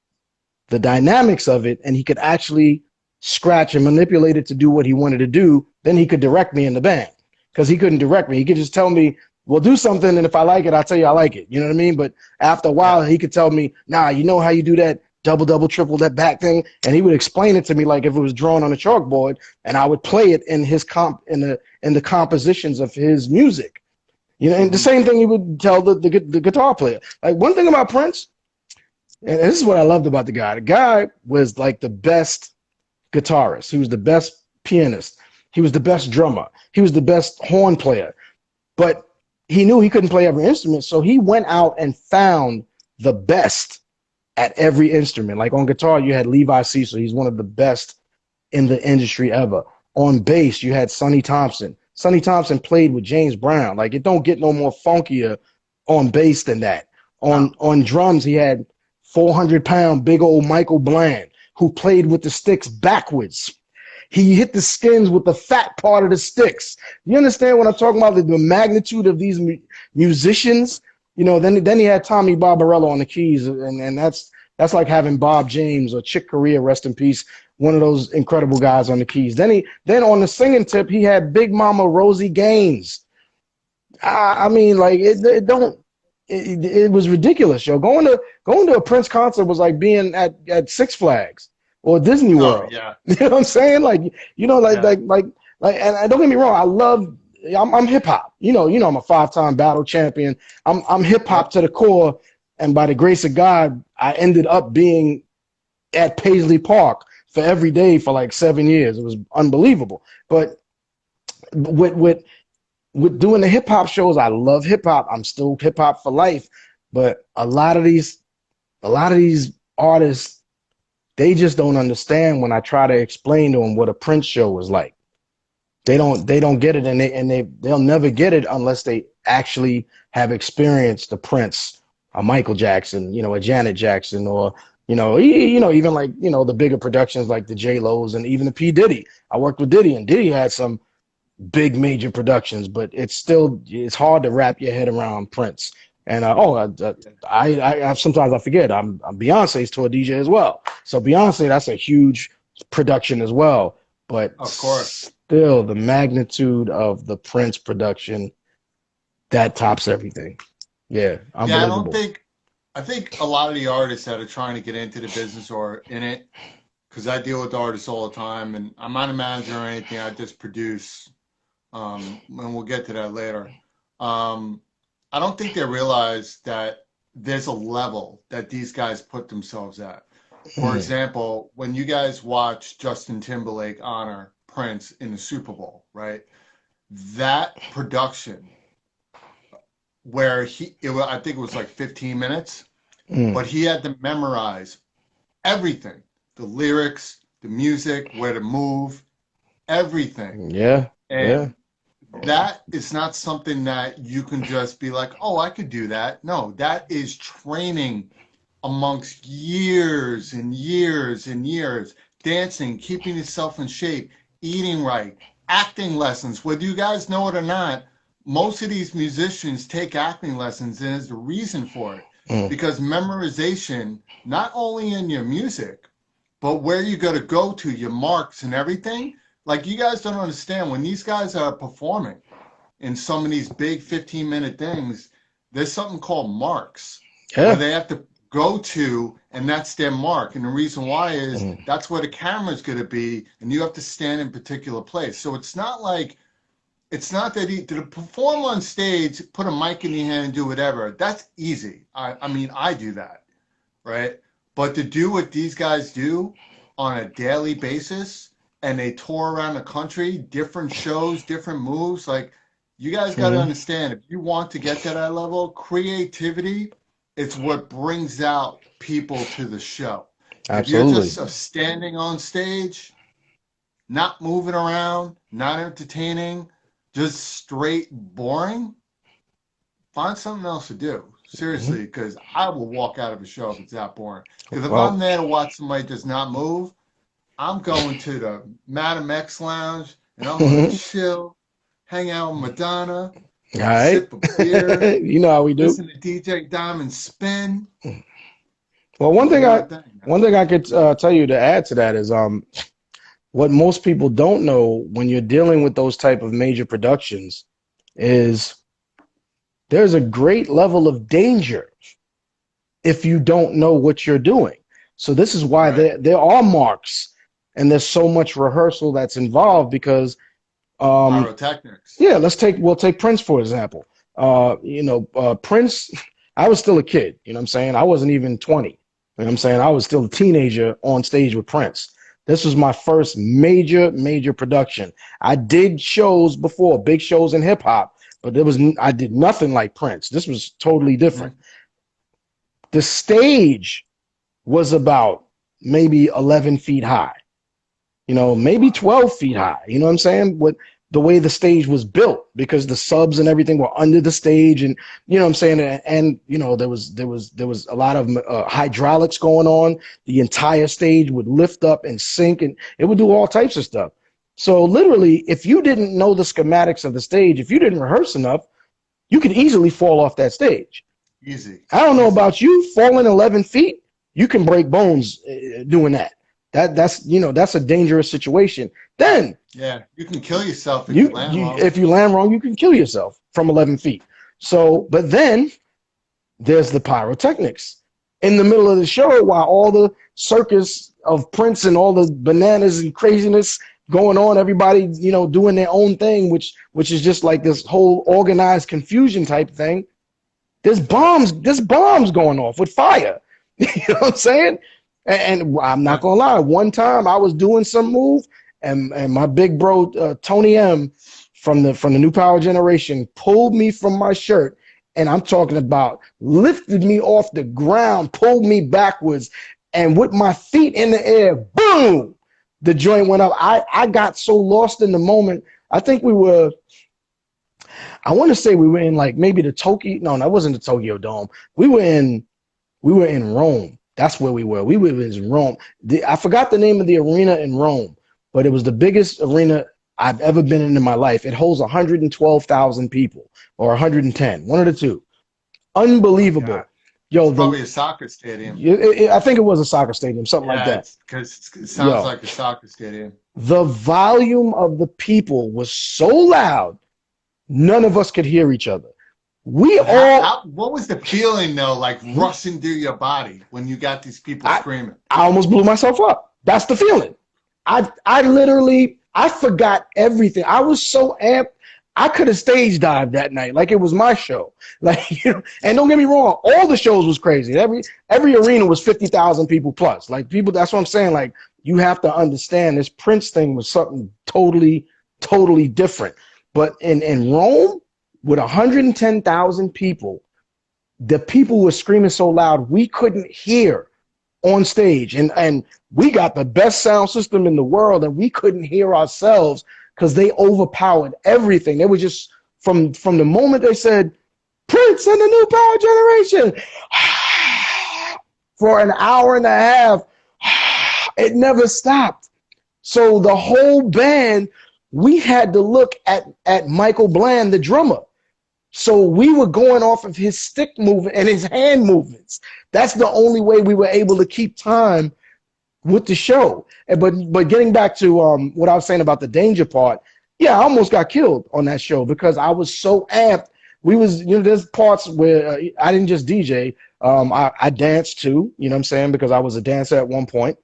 the dynamics of it and he could actually scratch and manipulate it to do what he wanted to do, then he could direct me in the band, because he couldn't direct me. He could just tell me, well, do something, and if I like it, I'll tell you I like it. You know what I mean? But after a while, he could tell me, nah, you know how you do that double, triple, that back thing? And he would explain it to me like if it was drawn on a chalkboard, and I would play it in his in the compositions of his music. And the same thing he would tell the guitar player. Like, one thing about Prince, and this is what I loved about the guy. The guy was like the best guitarist. He was the best pianist. He was the best drummer. He was the best horn player. But he knew he couldn't play every instrument, so he went out and found the best at every instrument. Like on guitar, you had Levi Cecil. He's one of the best in the industry ever. On bass, you had Sonny Thompson. Sonny Thompson played with James Brown. Like, it don't get no more funkier on bass than that. On drums, he had 400-pound big old Michael Bland, who played with the sticks backwards. He hit the skins with the fat part of the sticks. You understand what I'm talking about? The magnitude of these musicians. Then he had Tommy Barbarella on the keys, and that's like having Bob James or Chick Corea, rest in peace, one of those incredible guys on the keys. Then on the singing tip, he had Big Mama Rosie Gaines. I mean, like, it was ridiculous, yo. Going to a Prince concert was like being at Six Flags or Disney World. Oh, yeah. You know what I'm saying? Like, and don't get me wrong, I'm hip hop. I'm a 5-time battle champion. I'm hip hop to the core, and by the grace of God, I ended up being at Paisley Park for every day for like 7 years. It was unbelievable. But with doing the hip hop shows, I love hip hop. I'm still hip hop for life. But a lot of these artists, they just don't understand when I try to explain to them what a Prince show was like. They don't get it, and they'll never get it unless they actually have experienced the Prince, a Michael Jackson, a Janet Jackson, or even like the bigger productions like the J-Lo's and even the P. Diddy. I worked with Diddy, and Diddy had some big major productions, but it's hard to wrap your head around Prince. And sometimes I forget I'm Beyonce's tour DJ as well. So Beyonce, that's a huge production as well. But Of course. still, the magnitude of the Prince production, that tops everything. Yeah, unbelievable. Yeah, I think a lot of the artists that are trying to get into the business or in it, because I deal with artists all the time, and I'm not a manager or anything. I just produce, and we'll get to that later. I don't think they realize that there's a level that these guys put themselves at. For example, when you guys watch Justin Timberlake honor Prince in the Super Bowl, right? That production, where I think it was like 15 minutes, but he had to memorize everything, the lyrics, the music, where to move, everything. Yeah. And that is not something that you can just be like, oh, I could do that. No, that is training amongst years and years and years, dancing, keeping yourself in shape, eating right, acting lessons. Whether you guys know it or not, most of these musicians take acting lessons, and there's a reason for it. Because memorization, not only in your music, but where you got to go to, your marks and everything. Like, you guys don't understand, when these guys are performing in some of these big 15-minute things, there's something called marks where they have to go to, and that's their mark. And the reason why is that's where the camera's going to be, and you have to stand in a particular place. So it's not that to perform on stage, put a mic in your hand and do whatever. That's easy. I mean, I do that, right? But to do what these guys do on a daily basis, and they tour around the country, different shows, different moves, like, you guys got to understand, if you want to get to that level, creativity, it's what brings out people to the show. Absolutely. If you're just standing on stage, not moving around, not entertaining, just straight boring, find something else to do. Seriously, because I will walk out of a show if it's that boring. Because if I'm there to watch somebody just not move, I'm going to the Madam X Lounge, and I'm going to chill, hang out with Madonna, all right. sip a beer. You know how we do. Listen to DJ Diamond spin. Well, one thing I could tell you to add to that is what most people don't know when you're dealing with those type of major productions is there's a great level of danger if you don't know what you're doing. So this is why there are marks, and there's so much rehearsal that's involved because pyrotechnics. Yeah, we'll take Prince for example. Prince, I was still a kid, you know what I'm saying? I wasn't even 20. You know what I'm saying? I was still a teenager on stage with Prince. This was my first major production. I did shows before, big shows in hip hop, but I did nothing like Prince. This was totally different. The stage was about maybe 11 feet high, maybe 12 feet high. You know what I'm saying? With the way the stage was built, because the subs and everything were under the stage, and you know what I'm saying, and there was a lot of hydraulics going on. The entire stage would lift up and sink, and it would do all types of stuff. So literally, if you didn't know the schematics of the stage, if you didn't rehearse enough, you could easily fall off that stage. Easy. I don't know about you, falling 11 feet, you can break bones doing that. That's a dangerous situation. Then you can kill yourself if you land wrong. If you land wrong, you can kill yourself from 11 feet. So, but then there's the pyrotechnics in the middle of the show, while all the circus of Prince and all the bananas and craziness going on, everybody doing their own thing, which is just like this whole organized confusion type thing. There's bombs going off with fire. You know what I'm saying? And I'm not gonna lie, one time I was doing some move, and my big bro Tony M from the New Power Generation pulled me from my shirt, and I'm talking about lifted me off the ground, pulled me backwards, and with my feet in the air, boom, the joint went up. I got so lost in the moment. I think I want to say we were in like maybe the Tokyo. No, that wasn't the Tokyo Dome. We were in Rome. That's where we were. We were in Rome. I forgot the name of the arena in Rome, but it was the biggest arena I've ever been in my life. It holds 112,000 people or 110, one of the two. Unbelievable. God. Yo, It's probably a soccer stadium. I think it was a soccer stadium, something like Yeah, that. it's because it sounds Yo, like a soccer stadium. the volume of the people was so loud, none of us could hear each other. We But all, what was the feeling though, like rushing through your body when you got these people I, screaming? I almost blew myself up. That's the feeling. I literally, I forgot everything. I was so amped. I could have stage dived that night, like it was my show. Like, you know, and don't get me wrong, all the shows was crazy. Every arena was 50,000 people plus. Like people, that's what I'm saying. Like you have to understand this Prince thing was something totally different. But in Rome, with 110,000 people, the people were screaming so loud we couldn't hear on stage, and we got the best sound system in the world, and we couldn't hear ourselves because they overpowered everything. They were just from the moment they said Prince and the New Power Generation for an hour and a half, it never stopped. So the whole band, we had to look at Michael Bland, the drummer. So we were going off of his stick movement and his hand movements. That's the only way we were able to keep time with the show. But getting back to what I was saying about the danger part, yeah, I almost got killed on that show because I was so amped. We was, you know, there's parts where I didn't just DJ. I danced too, you know what I'm saying? Because I was a dancer at one point.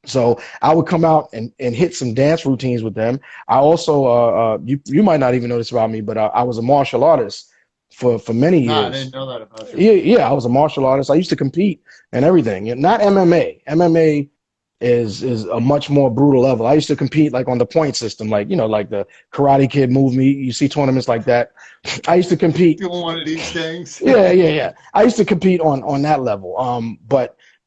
So I would come out and hit some dance routines with them. I also, you might not even know this about me, but I was a martial artist for many No, I years. didn't know that about you. Yeah, I was a martial artist. I used to compete and everything. Not MMA. MMA is a much more brutal level. I used to compete like on the point system, like, you know, like the Karate Kid movie. You see tournaments like that. I used to compete. Doing one of these things. Yeah. I used to compete on that level.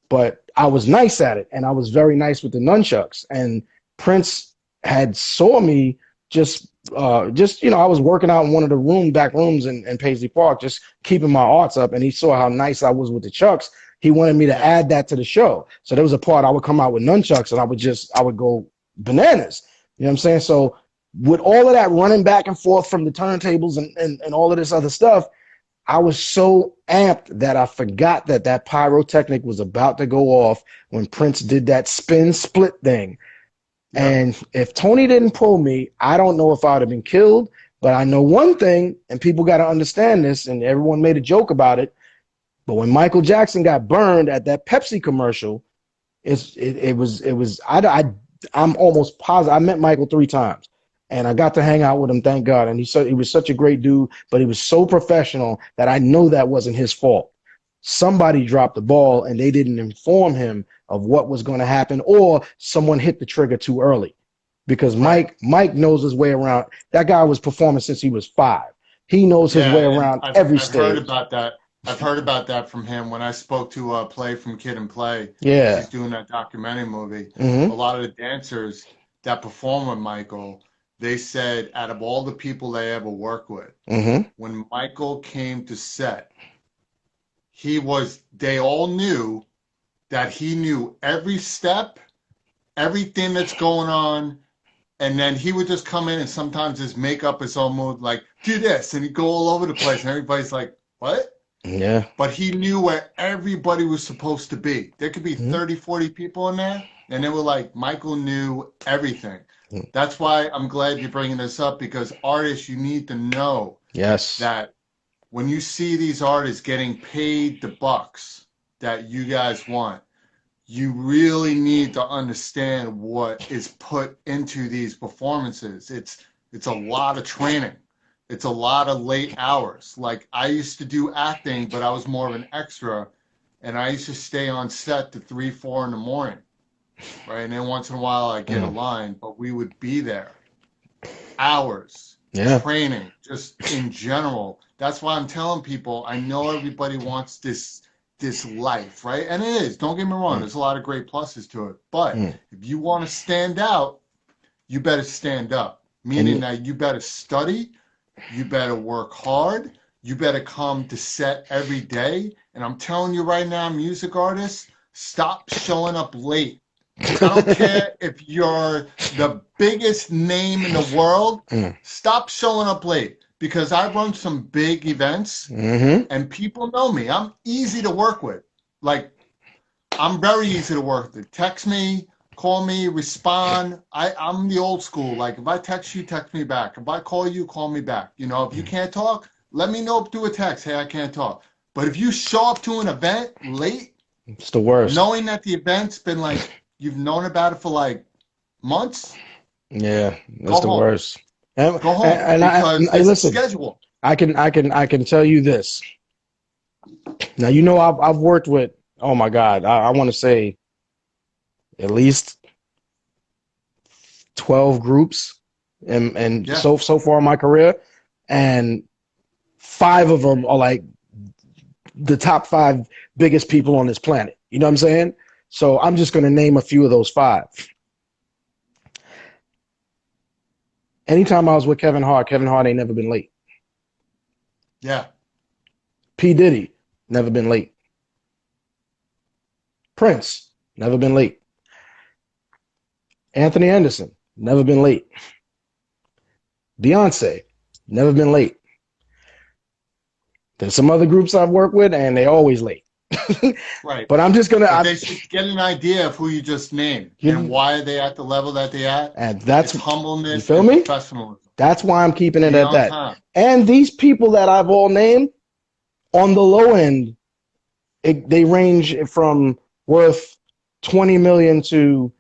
But I was nice at it, and I was very nice with the nunchucks. And Prince had saw me just you know, I was working out in one of the back rooms in Paisley Park, just keeping my arts up, and he saw how nice I was with the chucks. He wanted me to add that to the show. So there was a part I would come out with nunchucks, and I would go bananas. You know what I'm saying? So with all of that running back and forth from the turntables and all of this other stuff, I was so amped that I forgot that pyrotechnic was about to go off when Prince did that spin split thing. Yeah. And if Tony didn't pull me, I don't know if I would have been killed. But I know one thing, and people got to understand this, and everyone made a joke about it. But when Michael Jackson got burned at that Pepsi commercial, I'm almost positive. I met Michael 3 times. And I got to hang out with him, thank God. And he was such a great dude, but he was so professional that I know that wasn't his fault. Somebody dropped the ball and they didn't inform him of what was going to happen, or someone hit the trigger too early. Because Mike knows his way around. That guy was performing since he was 5. He knows his way around every stage. I've heard about that. I've heard about that from him when I spoke to Play from Kid and Play. Yeah. He's doing that documentary movie. Mm-hmm. A lot of the dancers that perform with Michael, they said out of all the people they ever worked with, mm-hmm. when Michael came to set, they all knew that he knew every step, everything that's going on, and then he would just come in and sometimes his makeup is almost like, do this, and he'd go all over the place, and everybody's like, what? Yeah. But he knew where everybody was supposed to be. There could be 30, 40 people in there, and they were like, Michael knew everything. That's why I'm glad you're bringing this up, because artists, you need to know that when you see these artists getting paid the bucks that you guys want, you really need to understand what is put into these performances. It's a lot of training. It's a lot of late hours. Like, I used to do acting, but I was more of an extra, and I used to stay on set to 3, 4 in the morning. Right, and then once in a while I get a line, but we would be there. Hours, training, just in general. That's why I'm telling people, I know everybody wants this life, right? And it is, don't get me wrong, there's a lot of great pluses to it. But if you want to stand out, you better stand up. Meaning that you better study, you better work hard, you better come to set every day. And I'm telling you right now, music artists, stop showing up late. I don't care if you're the biggest name in the world. Stop showing up late. because I run some big events and people know me. I'm easy to work with. Like, I'm very easy to work with. Text me, call me, respond. I'm the old school. Like, if I text you, text me back. If I call you, call me back. You know, if you can't talk, let me know through a text. Hey, I can't talk. But if you show up to an event late, It's the worst. knowing that the event's been like, you've known about it for like months, Yeah, that's the home. worst. And, Go home and because I it's a listen. schedule. I can tell you this. Now you know I've worked with. Oh my God, I want to say at least 12 groups, and Yeah, so far in my career, and 5 of them are like the top 5 biggest people on this planet. You know what I'm saying? So I'm just gonna name a few of those 5. Anytime I was with Kevin Hart ain't never been late. yeah. P. Diddy, never been late. Prince, never been late. Anthony Anderson, never been late. Beyonce, never been late. There's some other groups I've worked with, and they always late. Right. But I'm just gonna. But they should get an idea of who you just named and why are they at the level that they at. And that's It's humbleness, you feel and me? professionalism. That's why I'm keeping it Be at on that. time. And these people that I've all named, on the low end, they range from worth 20 million to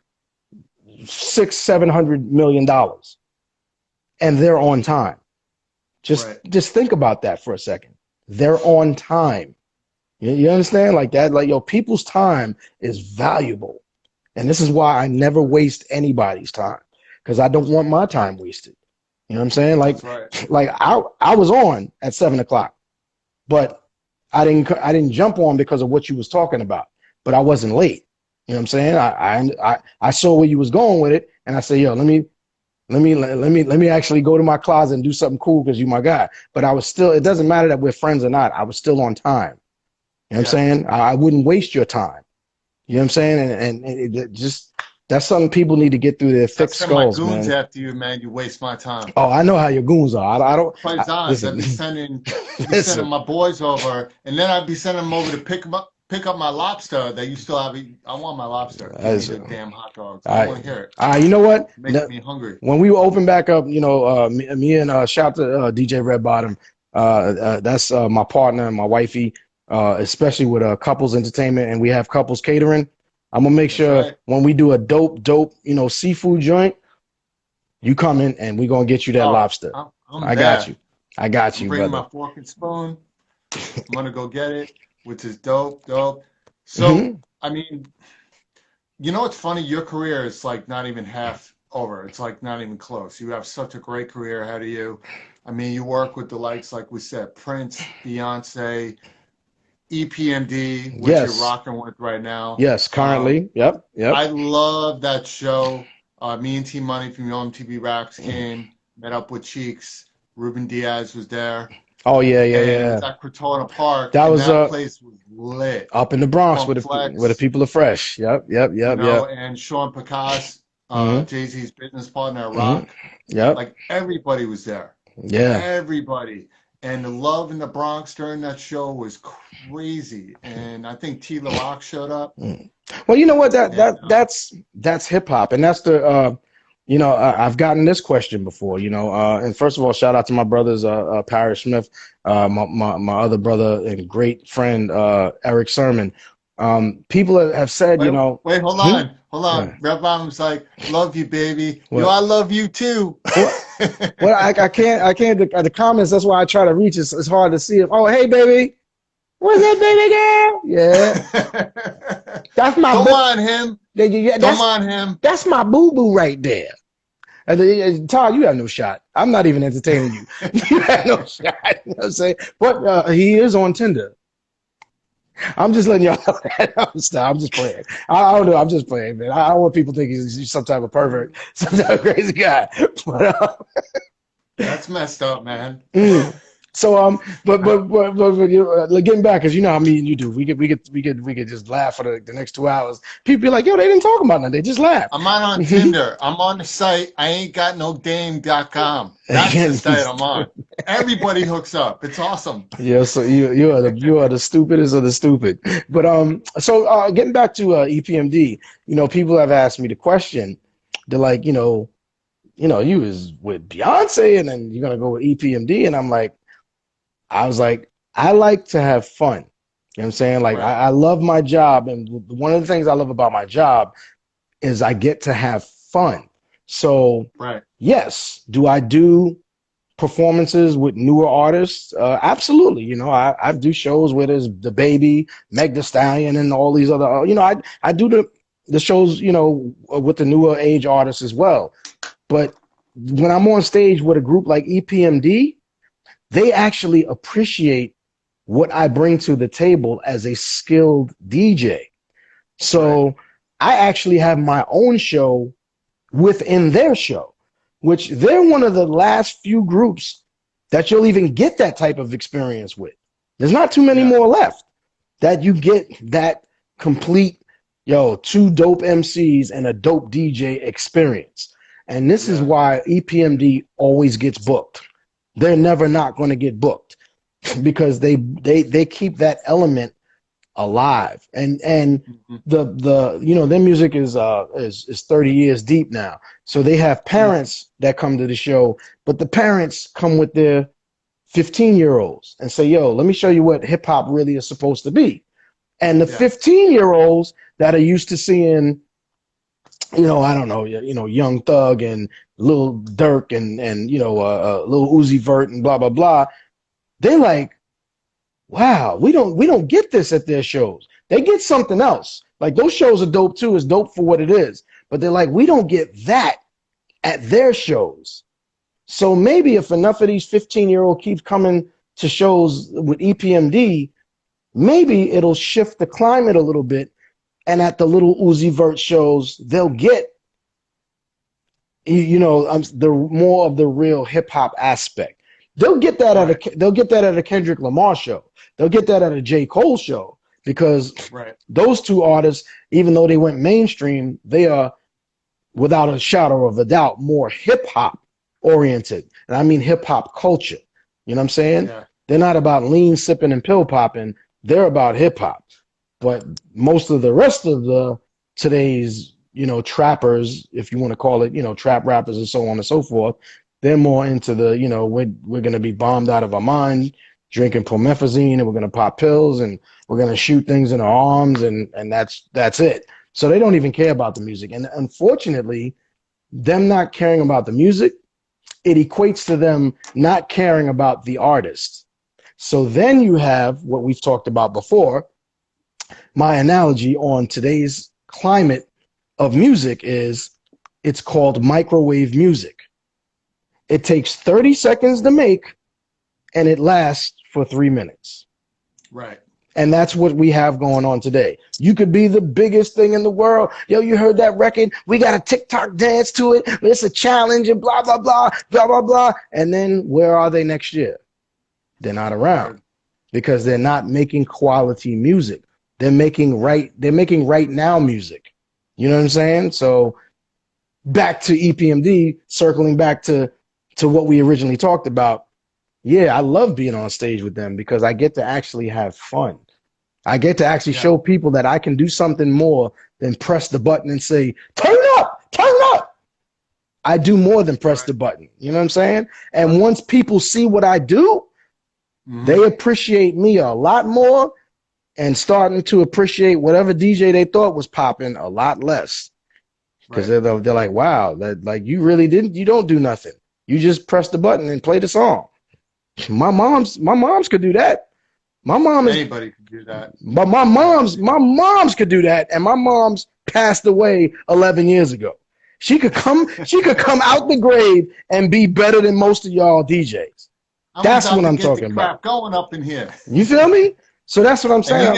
$600-700 million, and they're on time. Just think about that for a second. They're on time. You understand? Like that, like, yo, people's time is valuable. And this is why I never waste anybody's time, because I don't want my time wasted. You know what I'm saying? Like, like I was on at 7 o'clock, but I didn't jump on because of what you was talking about, but I wasn't late. You know what I'm saying? I saw where you was going with it, and I said, yo, let me actually go to my closet and do something cool because you my guy. But I was still, it doesn't matter that we're friends or not. I was still on time. You know what I'm saying? I wouldn't waste your time. You know what I'm saying? And it just, that's something people need to get through their thick skulls, my goons man. after you, man. You waste my time. Oh, I know how your goons are. I don't. Listen, I'd be sending my boys over, and then I'd be sending them over to pick up my lobster that you still have. I want my lobster. Give me the damn hot dogs. I want to hear it. You know what? Making me hungry. When we open back up, you know, me and shout to DJ Red Bottom. That's my partner and my wifey, especially with couples entertainment, and we have couples catering. I'm gonna make sure when we do a dope, you know, seafood joint, you come in and we're gonna get you that lobster. I got you. I got you, bring brother. my fork and spoon. I'm gonna go get it, which is dope. So I mean, you know what's funny? Your career is like not even half over. It's like not even close. You have such a great career ahead of you. I mean, you work with the likes, like we said, Prince, Beyonce, EPMD, which you're rocking with right now. Yes, currently. Yep. I love that show. Me and T Money from MTV Raps came, met up with Cheeks. Ruben Diaz was there. Oh yeah. It was at Crotona Park. That place was lit. Up in the Bronx where the people are fresh. Yep. And Sean Picasso, Jay-Z's business partner at Rock. Yep. Like everybody was there. Yeah. Everybody. And the love in the Bronx during that show was crazy. And I think T La Rock showed up. Well, you know what? That's hip hop, and that's the you know, I've gotten this question before. You know, and first of all, shout out to my brothers, Parrish Smith, my other brother and great friend, Eric Sermon. People have said, you know, wait, hold on. Red Bottom's like, love you, baby. Yo, I love you too. Well, I can't. The comments. That's why I try to reach. It's hard to see. Oh, hey, baby. What's that, baby girl? Yeah. That's my. Don't mind him. Don't mind him. That's my boo boo right there. Todd, you have no shot. I'm not even entertaining you. You have no shot. You know what I'm saying? But he is on Tinder. I'm just letting y'all know that. I'm just playing. I don't know. I'm just playing, man. I don't want people to think he's some type of pervert, some type of crazy guy. But, that's messed up, man. So but you like, getting back, because you know how me and you do. We could just laugh for the next 2 hours. People be like, yo, they didn't talk about nothing. They just laugh. I'm not on Tinder. I'm on the site. I ain't got no game.com. That's the site I'm on. Everybody hooks up. It's awesome. Yeah, so you are the stupidest of the stupid. But getting back to EPMD, people have asked me the question. They're like, you was with Beyonce and then you're gonna go with EPMD, and I was like, I like to have fun. You know what I'm saying? Like, Right. I love my job, and one of the things I love about my job is I get to have fun. So Right. yes, do I do performances with newer artists? Absolutely. I do shows where there's the Baby, Meg Thee Stallion, and all these other. I do the shows, with the newer age artists as well. But when I'm on stage with a group like EPMD, they actually appreciate what I bring to the table as a skilled DJ. So Right. I actually have my own show within their show, which they're one of the last few groups that you'll even get that type of experience with. There's not too many Yeah. more left that you get that complete, two dope MCs and a dope DJ experience. And this is Yeah. why EPMD always gets booked. They're never not going to get booked because they keep that element alive. And Mhm. their music is 30 years deep now. So they have parents that come to the show, but the parents come with their 15-year-olds and say, yo, let me show you what hip hop really is supposed to be. And the Yeah. 15-year-olds that are used to seeing, I don't know, Young Thug and Lil Durk and Lil Uzi Vert and blah blah blah, they're like, wow, we don't get this at their shows. They get something else. Like, those shows are dope too. It's dope for what it is. But they're like, we don't get that at their shows. So maybe if enough of these 15-year-olds keep coming to shows with EPMD, maybe it'll shift the climate a little bit. And at the little Uzi Vert shows, they'll get, the more of the real hip hop aspect. They'll get that at a Kendrick Lamar show. They'll get that at a J. Cole show, because Right. those two artists, even though they went mainstream, they are, without a shadow of a doubt, more hip hop oriented. And I mean hip hop culture. You know what I'm saying? Yeah. They're not about lean sipping and pill popping. They're about hip hop. But most of the rest of today's, trappers, if you want to call it, trap rappers and so on and so forth, they're more into the, we're going to be bombed out of our mind, drinking promethazine, and we're going to pop pills, and we're going to shoot things in our arms, and that's it. So they don't even care about the music. And unfortunately, them not caring about the music, it equates to them not caring about the artist. So then you have what we've talked about before. My analogy on today's climate of music is, it's called microwave music. It takes 30 seconds to make, and it lasts for 3 minutes. Right. And that's what we have going on today. You could be the biggest thing in the world. Yo, you heard that record? We got a TikTok dance to it. It's a challenge and blah, blah, blah, blah, blah, blah. And then where are they next year? They're not around, because they're not making quality music. They're making right now music. You know what I'm saying? So back to EPMD, circling back to what we originally talked about. Yeah, I love being on stage with them because I get to actually have fun. I get to actually show people that I can do something more than press the button and say, turn up, turn up. I do more than press the button. You know what I'm saying? And once people see what I do, they appreciate me a lot more, and starting to appreciate whatever DJ they thought was popping a lot less. Because they're like, wow, you don't do nothing. You just press the button and play the song. My moms could do that. Anybody could do that. But my moms could do that, and my mom's passed away 11 years ago. She could come out the grave and be better than most of y'all DJs. That's what I'm talking about. Going up in here. You feel me? So that's what I'm saying.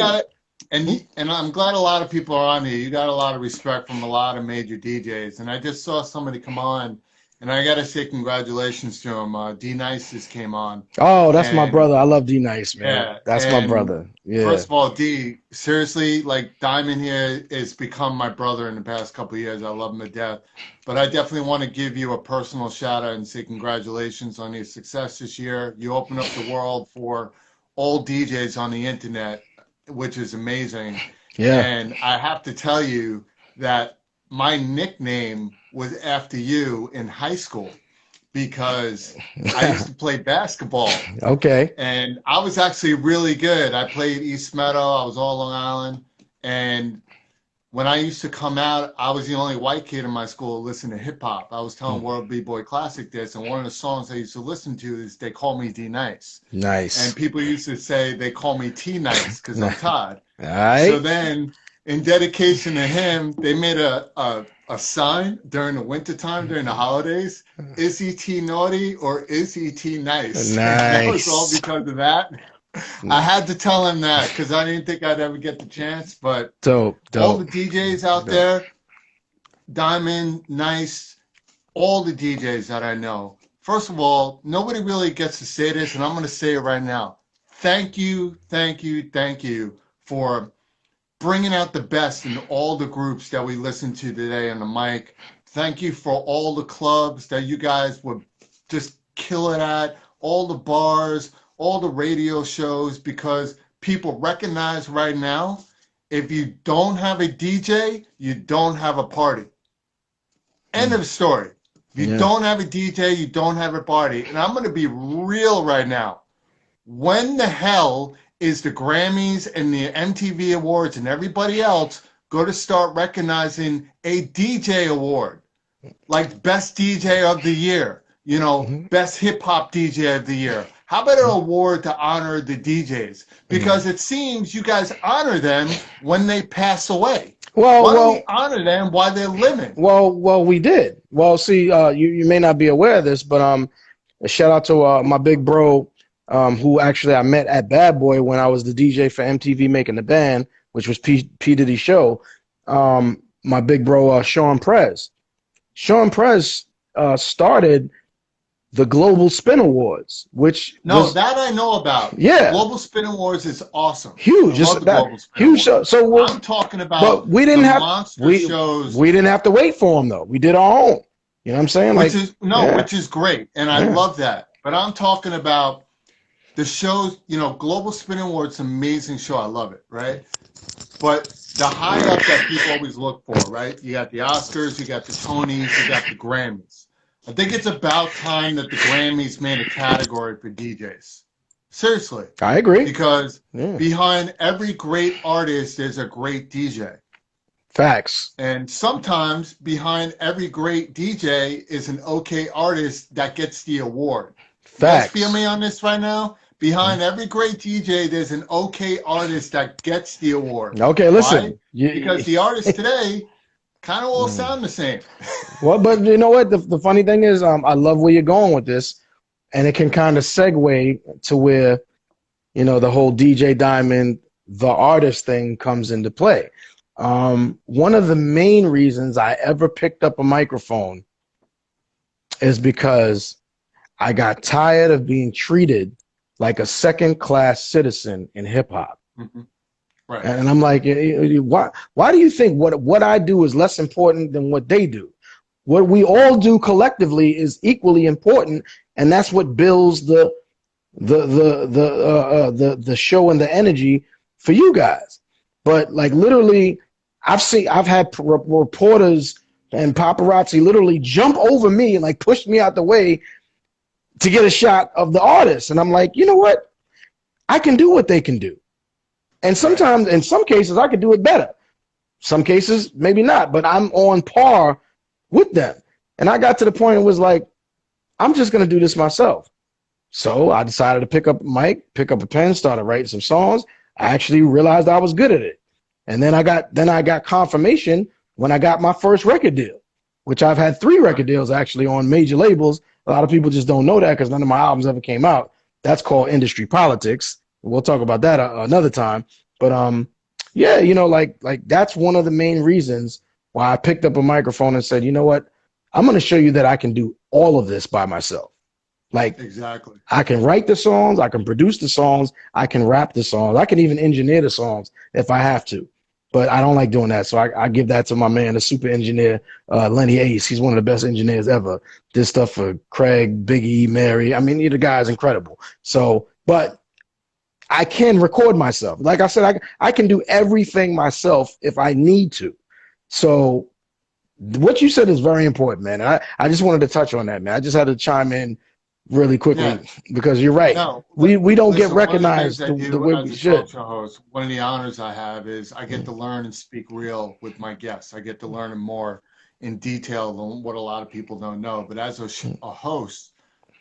And I'm glad a lot of people are on here. You got a lot of respect from a lot of major DJs. And I just saw somebody come on And I gotta say congratulations to him. D Nice just came on, Oh, that's my and brother. I love D Nice, man. yeah, That's my and brother. Yeah. first of all, D, seriously, like Diamond here has become my brother in the past couple of years. I love him to death. But I definitely want to give you a personal shout out and say congratulations on your success this year. You opened up the world for all DJs on the internet, which is amazing. Yeah. And I have to tell you that my nickname was after you in high school because I used to play basketball. Okay. And I was actually really good. I played East Meadow. I was all Long Island. And when I used to come out, I was the only white kid in my school listening to hip hop. I was telling World B-Boy Classic this, and one of the songs I used to listen to is They Call Me D Nice. Nice. And people used to say they call me T Nice because I'm Todd. All So right. then, in dedication to him, they made a sign during the wintertime, during the holidays. Is he T naughty or is he T nice? And that was all Nice. because of that. I had to tell him that because I didn't think I'd ever get the chance. But Dope. all the Dope. DJs out Dope. there, Diamond, Nice, all the DJs that I know. First of all, nobody really gets to say this, and I'm going to say it right now. Thank you, thank you, thank you for bringing out the best in all the groups that we listened to today on the mic. Thank you for all the clubs that you guys would just kill it at, all the bars, all the radio shows, because people recognize right now, if you don't have a DJ, you don't have a party. End of story. If you Yeah. don't have a DJ, you don't have a party. And I'm going to be real right now. When the hell is the Grammys and the MTV Awards and everybody else going to start recognizing a DJ award? Like Best DJ of the Year, you know, Best Hip Hop DJ of the Year. How about an award to honor the DJs? Because it seems you guys honor them when they pass away. Well, Why don't we well, honor them while they're living? well, we did. Well, see, you may not be aware of this, but a shout out to my big bro, who actually I met at Bad Boy when I was the DJ for MTV Making the Band, which was P Diddy's show. My big bro, Sean Prez. Sean Prez started the Global Spin Awards, which was, that I know about. yeah, Global Spin Awards is awesome. huge. I Just love the that Global Spin huge. Awards. So I'm talking about but we didn't the have monster shows. we didn't have to wait for them though. We did our own. You know what I'm saying? Which Like, is which is great, and I Yeah. love that. But I'm talking about the shows. You know, Global Spin Awards, amazing show. I love it, right? But the high up that people always look for, right? You got the Oscars, you got the Tonys, you got the Grammys. I think it's about time that the Grammys made a category for DJs. Seriously, I agree. because Yeah. behind every great artist, there's a great DJ. Facts. And sometimes behind every great DJ is an okay artist that gets the award. You guys Facts. feel me on this right now? Behind every great DJ, there's an okay artist that gets the award. Okay, listen. Why? Because the artists today kind of all sound the same. Well, but you know what? The funny thing is, I love where you're going with this, and it can kind of segue to where, you know, the whole DJ Diamond, the artist thing comes into play. One of the main reasons I ever picked up a microphone is because I got tired of being treated like a second-class citizen in hip-hop. Mhm. Right. And I'm like, why do you think what I do is less important than what they do? What we all do collectively is equally important, and that's what builds the show and the energy for you guys. But like literally, I've had reporters and paparazzi literally jump over me and like push me out the way to get a shot of the artist, and I'm like, you know what? I can do what they can do. And sometimes, in some cases, I could do it better. Some cases, maybe not, but I'm on par with them. And I got to the point it was like, I'm just going to do this myself. So I decided to pick up a mic, pick up a pen, started writing some songs. I actually realized I was good at it. And then I got confirmation when I got my first record deal, which I've had 3 record deals actually on major labels. A lot of people just don't know that because none of my albums ever came out. That's called industry politics. We'll talk about that another time. But yeah, you know, like that's one of the main reasons why I picked up a microphone and said, you know what, I'm going to show you that I can do all of this by myself. Like, Exactly. I can write the songs, I can produce the songs, I can rap the songs, I can even engineer the songs if I have to. But I don't like doing that, so I give that to my man, the super engineer, Lenny Ace. He's one of the best engineers ever. Did stuff for Craig, Biggie, Mary. I mean, the guy's incredible. So, but I can record myself. Like I said, I can do everything myself if I need to. So what you said is very important, man. And I just wanted to touch on that, man. I just had to chime in really quickly Yeah. because you're right. No, We don't get listen, one of the things recognized I the do way as we a should. talk show host, one of the honors I have is I get to learn and speak real with my guests. I get to learn more in detail than what a lot of people don't know. But as a host,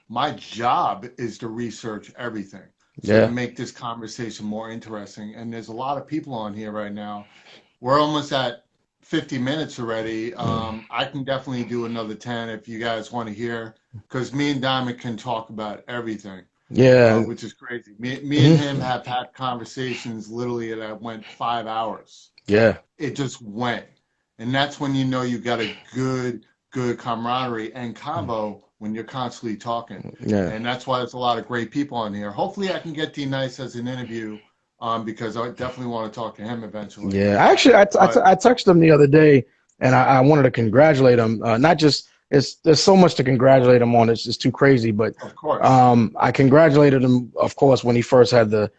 my job is to research everything. So to Yeah. make this conversation more interesting. And there's a lot of people on here right now. We're almost at 50 minutes already. I can definitely do another 10 if you guys want to hear, because me and Diamond can talk about everything, Yeah. which is crazy. Me and him have had conversations literally that went 5 hours. Yeah. It just went. And that's when you know you got a good camaraderie and combo when you're constantly talking. Yeah. And that's why there's a lot of great people on here. Hopefully I can get D Nice as an interview, because I definitely want to talk to him eventually. Yeah. Actually, I texted him the other day and I wanted to congratulate him. Not just there's so much to congratulate him on. It's just too crazy. But Of course. I congratulated him, of course, when he first had the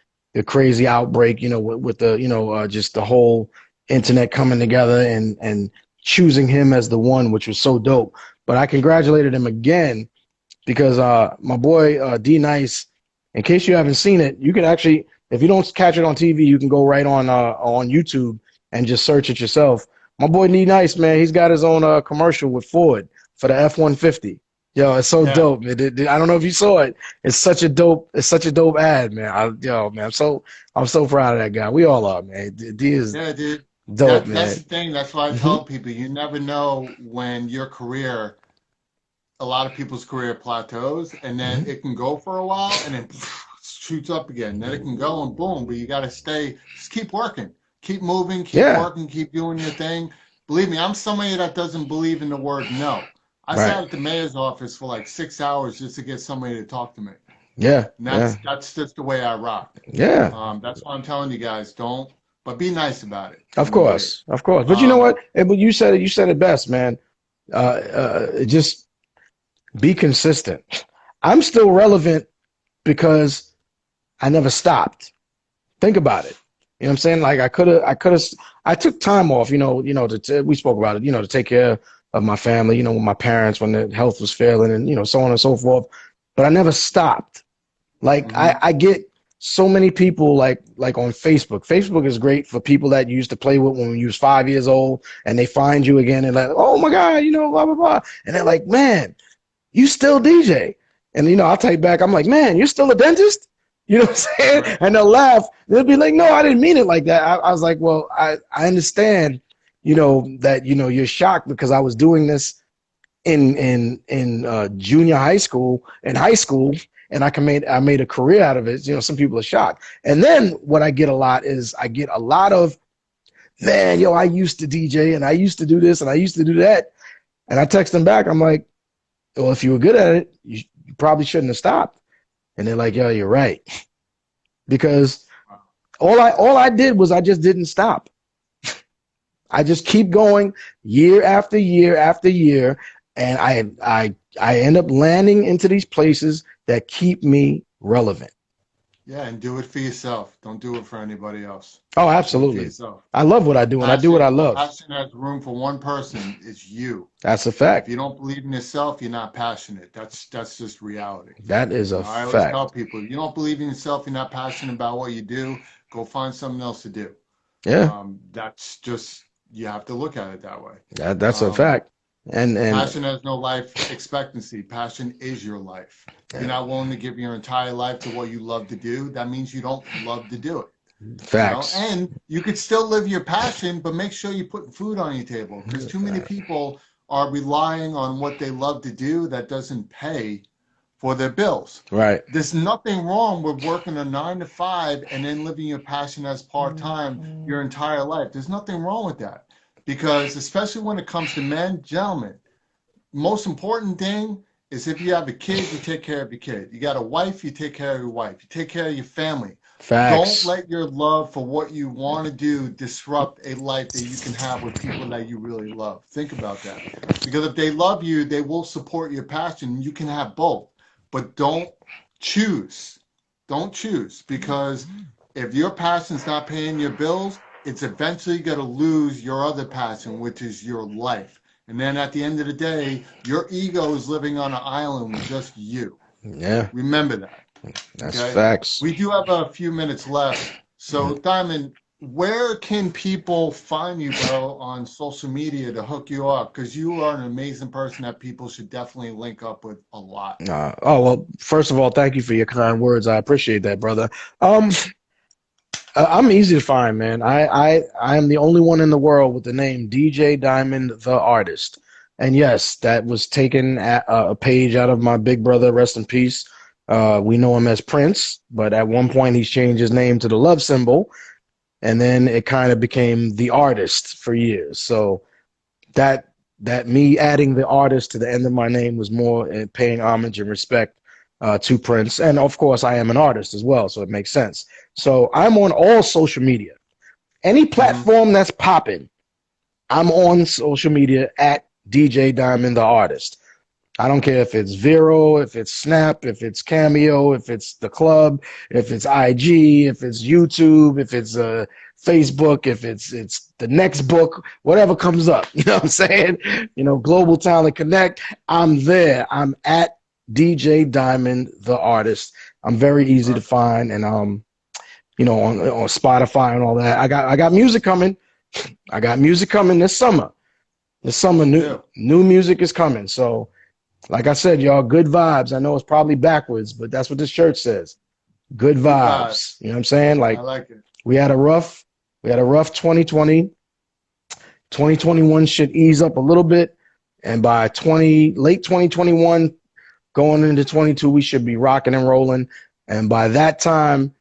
crazy outbreak, with the, just the whole internet coming together and choosing him as the one, which was so dope. But I congratulated him again because my boy D Nice, in case you haven't seen it, you can actually, if you don't catch it on TV, you can go right on YouTube and just search it yourself. My boy D Nice, man, he's got his own commercial with Ford for the F-150. Yo, it's so dope. I don't know if you saw it. It's such a dope ad, man. Man, I'm so proud of that guy. We all are, man. D is dude. dope, man. That's the thing. That's why I tell people, you never know when your career, a lot of people's career plateaus, and then it can go for a while and then shoots up again. Then it can go and boom, but you got to just keep working, keep moving, keep working, keep doing your thing. Believe me, I'm somebody that doesn't believe in the word no. I sat at the mayor's office for like 6 hours just to get somebody to talk to me. Yeah. And that's just the way I rock. Yeah. That's why I'm telling you guys, but be nice about it. Of course. But you know what? But you said it best, man. Just be consistent. I'm still relevant because I never stopped. Think about it. You know what I'm saying? Like I took time off, we spoke about it, to take care of my family, with my parents when their health was failing and, so on and so forth. But I never stopped. Like I get so many people like on Facebook. Facebook is great for people that you used to play with when you was 5 years old and they find you again and like, oh my God, blah, blah, blah. And they're like, man, you still DJ. And, I'll type back, I'm like, man, you're still a dentist? You know what I'm saying? Right. And they'll laugh. They'll be like, no, I didn't mean it like that. I was like, well, I understand, that, you're shocked because I was doing this in junior high school, in high school, and I made a career out of it. Some people are shocked. And then what I get a lot is I get a lot of, man, I used to DJ and I used to do this and I used to do that. And I text them back. I'm like, well, if you were good at it, you probably shouldn't have stopped. And they're like, yo, you're right. Because all I did was I just didn't stop. I just keep going year after year after year. And I end up landing into these places that keep me relevant. Yeah, and do it for yourself. Don't do it for anybody else. Oh, absolutely. I love what I do, and I do what I love. Passion has room for one person. It's you. That's a fact. If you don't believe in yourself, you're not passionate. That's just reality. That is a fact. I always tell people, you don't believe in yourself, you're not passionate about what you do, go find something else to do. Yeah. That's just, you have to look at it that way. That's a fact. And passion has no life expectancy. Passion is your life. If you're not willing to give your entire life to what you love to do, that means you don't love to do it. Facts. And you could still live your passion, but make sure you're putting food on your table, because too many people are relying on what they love to do that doesn't pay for their bills. Right. There's nothing wrong with working a 9 to 5 and then living your passion as part-time your entire life. There's nothing wrong with that. Because especially when it comes to men, gentlemen, most important thing is if you have a kid, you take care of your kid. You got a wife, you take care of your wife. You take care of your family. Don't Facts. let your love for what you want to do disrupt a life that you can have with people that you really love. Think about that. Because if they love you, they will support your passion. You can have both. But don't choose. Don't choose. Because if your passion's not paying your bills, it's eventually going to lose your other passion, which is your life. And then at the end of the day, your ego is living on an island with just you. Yeah, Remember that. that's Okay. facts. We do have a few minutes left. So, Diamond, where can people find you, bro, on social media to hook you up? Because you are an amazing person that people should definitely link up with a lot. Oh well, first of all, thank you for your kind words. I appreciate that, brother. Um, I'm easy to find, man. I am the only one in the world with the name DJ Diamond, the artist. And yes, that was taken a page out of my big brother, rest in peace. We know him as Prince, but at one point he's changed his name to the love symbol, and then it kind of became the artist for years. So that that me adding the artist to the end of my name was more paying homage and respect to Prince. And of course, I am an artist as well, so it makes sense. So I'm on all social media. Any Hmm. platform that's popping, I'm on social media at DJ Diamond the artist. I don't care if it's Vero, if it's Snap, if it's Cameo, if it's the club, if it's IG, if it's YouTube, if it's Facebook, if it's the next book, whatever comes up. You know what I'm saying? You know, Global Talent Connect. I'm there. I'm at DJ Diamond the artist. I'm very easy to Perfect. find, and you know, on Spotify and all that. I got music coming. I got music coming this summer. This summer, You new do. new music is coming. So like I said, y'all, good vibes. I know it's probably backwards, but that's what this shirt says. Good Good vibes. vibes. You know what I'm saying? I Like like it. we had a rough, we had a rough 2020. 2021 should ease up a little bit. And by late 2021, going into 22, we should be rocking and rolling. And by that time,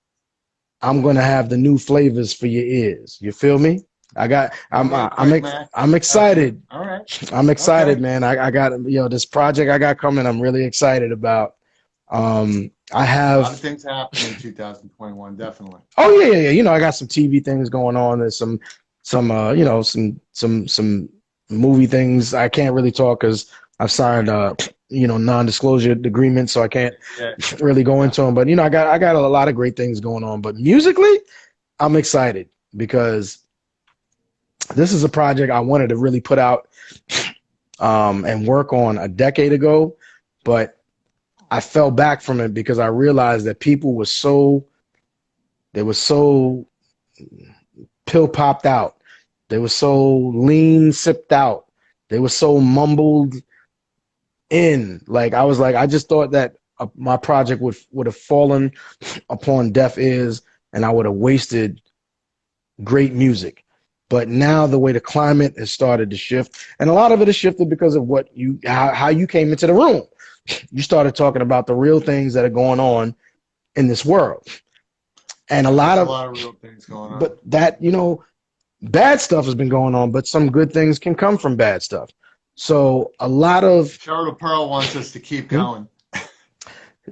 I'm gonna have the new flavors for your ears. You feel me? I got Give me a quick Mac. I'm Got you. excited. All right. I'm excited, Okay. man. I got this project I got coming. I'm really excited about. I A lot of have things happened in 2021, definitely. oh yeah. You know, I got some TV things going on. There's some you know some movie things. I can't really talk because I've signed you know non-disclosure agreement, so I can't Yeah. really go Yeah. into them. But you know, I got a lot of great things going on. But musically, I'm excited because this is a project I wanted to really put out and work on a decade ago, but I fell back from it because I realized that people were they were so pill popped out. They were so lean sipped out. They were so mumbled in. Like I was like, I just thought that my project would have fallen upon deaf ears and I would have wasted great music. But now the way the climate has started to shift, and a lot of it has shifted because of how you came into the room. You started talking about the real things that are going on in this world. And a Yeah, lot there's a of, lot of real things going on. but that, you know, bad stuff has been going on, but some good things can come from bad stuff. So a lot of, Charlotte Pearl wants us to keep hmm, going.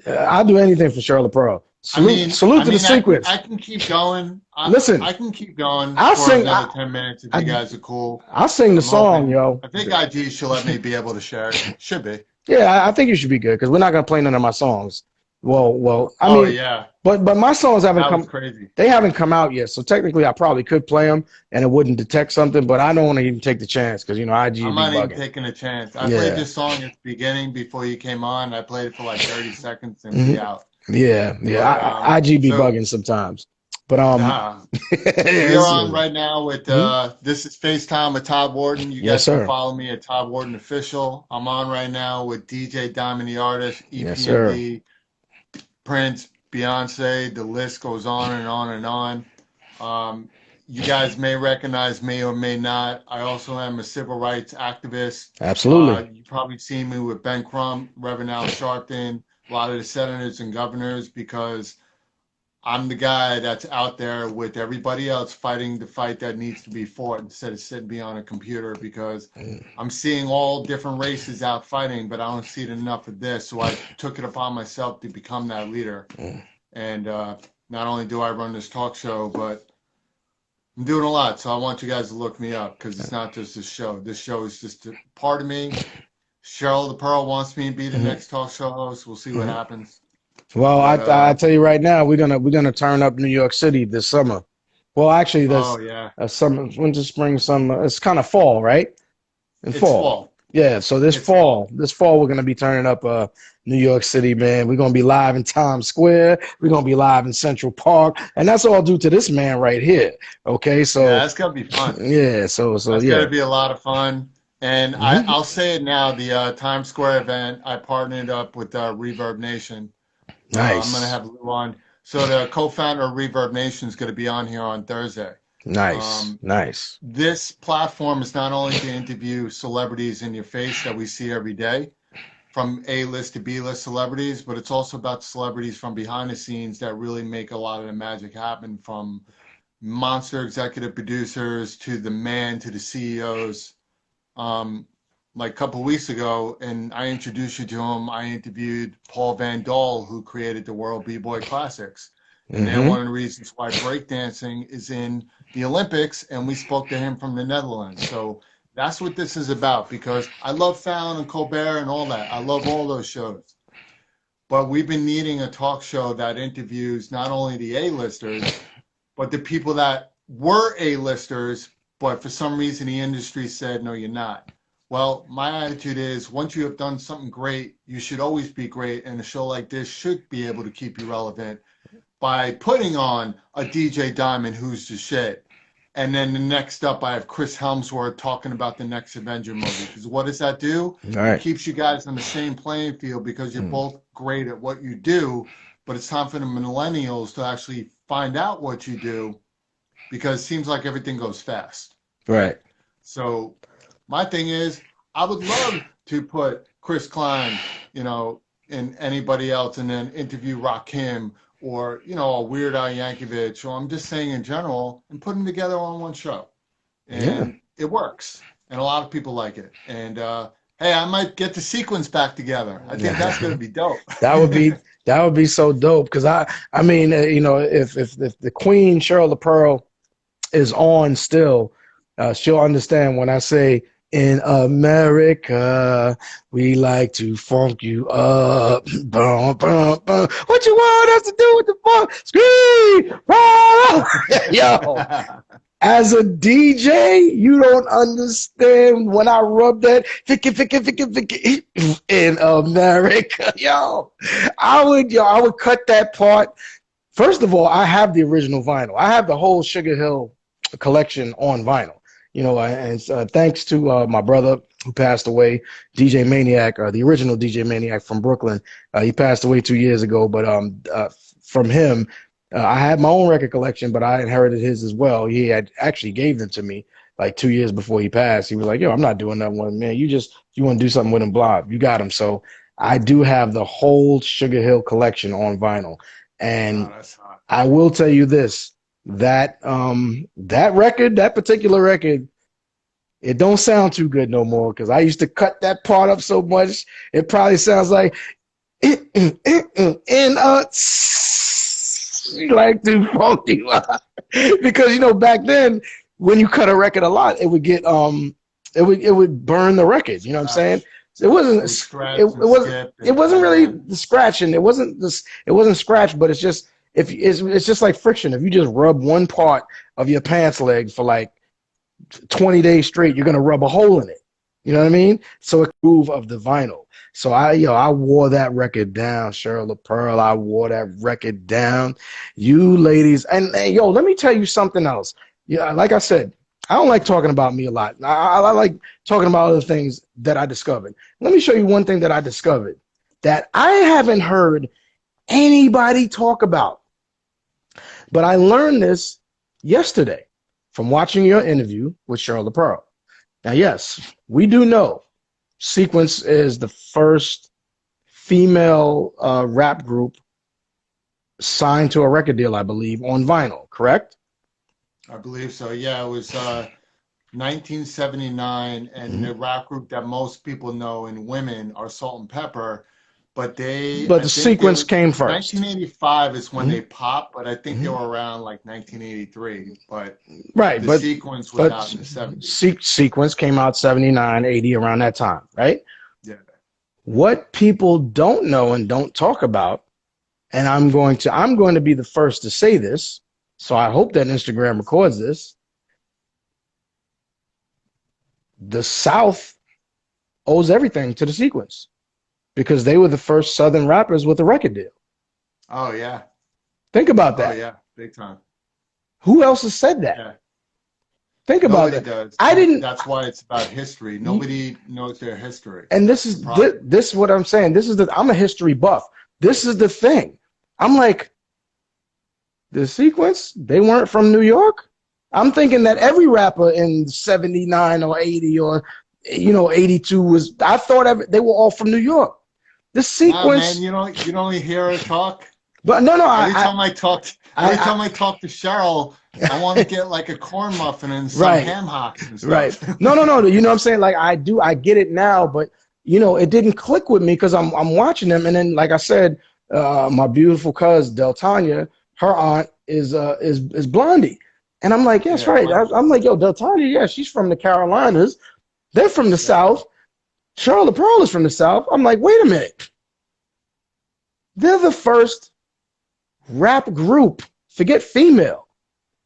I'll do anything for Charlotte Pearl. Salute to the I sequence. can keep going. Listen, I can keep going I'll for sing, another 10 minutes if you I, guys are cool. I'll sing the I'm song, hoping. yo. I think IG should let me be able to share it. Should be. Yeah, I think you should be good because we're not gonna play none of my songs. I Oh mean, yeah, but my songs haven't that was come. crazy. They haven't come out yet, so technically I probably could play them and it wouldn't detect something. But I don't want to even take the chance because you know IG I'm be not even bugging. taking a chance. I played Yeah, this song at the beginning before you came on. I played it for like 30 seconds and hmm be out. yeah. But IG be so bugging sometimes. But nah, we are it's, on right now with mhm. this is FaceTime with Todd Wharton. You Yes, guys can sir. follow me at Todd Wharton Official. I'm on right now with DJ Diamond the Artist, Yes, sir. EPMD, Prince, Beyonce. The list goes on and on and on. Um, you guys may recognize me or may not. I also am a civil rights activist. Absolutely. You probably seen me with Ben Crump, Reverend Al Sharpton, a lot of the senators and governors because I'm the guy that's out there with everybody else fighting the fight that needs to be fought instead of sitting behind a computer, because I'm seeing all different races out fighting, but I don't see enough of this. So I took it upon myself to become that leader. And not only do I run this talk show, but I'm doing a lot. So I want you guys to look me up, because it's not just this show. This show is just a part of me. Cheryl the Pearl wants me to be the next talk show host. We'll see what happens. Well, But, I tell you right now, we're gonna turn up New York City this summer. Well, actually, there's yeah, summer, winter, spring, summer. It's kind of fall, right? In it's fall. fall. Yeah. So this It's fall, we're gonna be turning up New York City, man. We're gonna be live in Times Square. We're gonna be live in Central Park, and that's all due to this man right here. Okay, so Yeah, that's gonna be fun. yeah, so That's yeah. gonna be a lot of fun. And I'll say it now, the Times Square event, I partnered up with Reverb Nation. I'm gonna Nice, have Lou on. So the co-founder of Reverb Nation is gonna be on here on Thursday. nice. This platform is not only to interview celebrities in your face that we see every day, from A-list to B-list celebrities, but it's also about celebrities from behind the scenes that really make a lot of the magic happen, from monster executive producers to the man to the CEOs. Like a couple of weeks ago, and I introduced you to him, I interviewed Paul Van Dahl, who created the World B-Boy Classics. And they're one of the reasons why breakdancing is in the Olympics, and we spoke to him from the Netherlands. So that's what this is about, because I love Fallon and Colbert and all that. I love all those shows. But we've been needing a talk show that interviews not only the A-listers, but the people that were A-listers, but for some reason the industry said, no, you're not. Well, my attitude is, once you have done something great, you should always be great, and a show like this should be able to keep you relevant by putting on a DJ Diamond who's the shit. And then the next up, I have Chris Helmsworth talking about the next Avenger movie. Because what does that do? It keeps you guys on the same playing field, because you're both great at what you do, but it's time for the millennials to actually find out what you do, because it seems like everything goes fast. Right. So my thing is, I would love to put Chris Klein, and anybody else, and then interview Rakim, or, a Weird Al Yankovic, or I'm just saying in general, and put them together on one show. And it works. And a lot of people like it. And, hey, I might get the sequence back together. I think that's going to be dope. That would be so dope. Because I mean, if the Queen Cheryl the Pearl is on still, she'll understand when I say, in America, we like to funk you up. Bum, bum, bum. What you want us to do with the funk? Scream! Yo, as a DJ, you don't understand when I rub that Vicky in America. I would cut that part. First of all, I have the original vinyl. I have the whole Sugar Hill collection on vinyl. And thanks to my brother who passed away, DJ Maniac, the original DJ Maniac from Brooklyn. He passed away 2 years ago, but from him, I had my own record collection, but I inherited his as well. He had actually gave them to me like 2 years before he passed. He was like, yo, I'm not doing that one, man. You want to do something with him, blah. You got him. So I do have the whole Sugar Hill collection on vinyl. And I will tell you this. That particular record, it don't sound too good no more, because I used to cut that part up so much it probably sounds like like too funky. Because back then when you cut a record a lot, it would get it would burn the record. You know what I'm saying? It wasn't really the scratching. It wasn't scratch, but it's just it's just like friction. If you just rub one part of your pants leg for like 20 days straight, you're gonna rub a hole in it. You know what I mean? So a groove of the vinyl. So I wore that record down, Cheryl the Pearl. I wore that record down. You ladies, and let me tell you something else. Yeah, like I said, I don't like talking about me a lot. I like talking about other things that I discovered. Let me show you one thing that I discovered that I haven't heard anybody talk about. But I learned this yesterday from watching your interview with Cheryl the Pearl. Now, yes, we do know Sequence is the first female rap group signed to a record deal, I believe, on vinyl, correct? I believe so. Yeah, it was 1979, and the rap group that most people know in women are Salt and Pepper. But But I the think they sequence were came first. 1985 is when Mhm. they popped, but I think they Mhm. were around like 1983. But Right, the sequence was but out in the 70s. sequence came out 79, 80, around that time, right? Yeah. What people don't know and don't talk about, and I'm going to be the first to say this, so I hope that Instagram records this. The South owes everything to the sequence because they were the first Southern rappers with a record deal. Oh yeah. Think about Oh that. yeah. Big time. Who else has said that? Yeah. Think about Nobody that. does. I And didn't, that's why it's about history. Nobody knows their history. and That's the problem. this is what I'm saying. I'm a history buff. This is the thing. I'm like, the sequence, they weren't from New York. I'm thinking that every rapper in 79 or 80 or 82 was, I thought they were all from New York. The Nah, man, sequence, you don't hear her talk. but no, Every I time I talk to Cheryl, I want to get like a corn muffin and some right, ham hocks and right. stuff. No. You know what I'm saying? Like I get it now, but it didn't click with me because I'm watching them, and then like I said, my beautiful cousin Del Tanya, her aunt is Blondie, and I'm like, yes, Yeah, right. wow. I'm like, yo, Del Tanya, yeah, she's from the Carolinas. They're from the Yeah. South. Charlotte Pearl is from the South. I'm like, wait a minute. They're the first rap group. Forget female.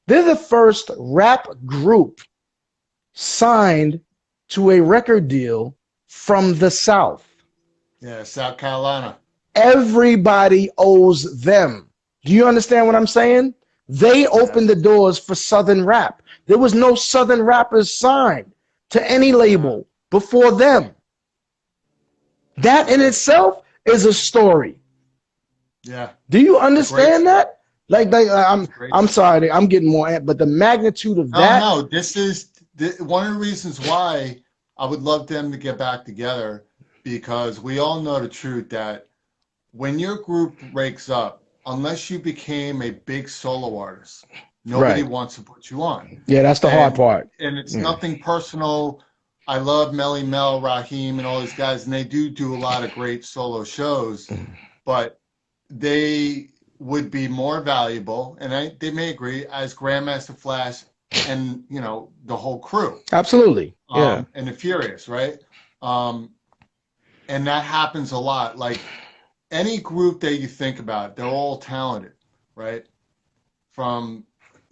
They're the first rap group signed to a record deal from the South. Yeah, South Carolina. Everybody owes them. Do you understand what I'm saying? They Yeah. opened the doors for Southern rap. There was no Southern rappers signed to any Yeah. label before them. That in itself is a story. Yeah. Do you It's a great understand story. that? Like It's a great I'm story. sorry, I'm getting more, but the magnitude of No, that. no, this is one of the reasons why I would love them to get back together because we all know the truth that when your group breaks up, unless you became a big solo artist, nobody Right. wants to put you on. Yeah, that's the hard And part. it's Yeah. nothing personal. I love Melly Mel, Raheem, and all these guys, and they do a lot of great solo shows, but they would be more valuable, and they may agree, as Grandmaster Flash and the whole crew, Absolutely. Yeah. and the Furious, right? Um, and that happens a lot. Like any group that you think about, they're all talented, right? From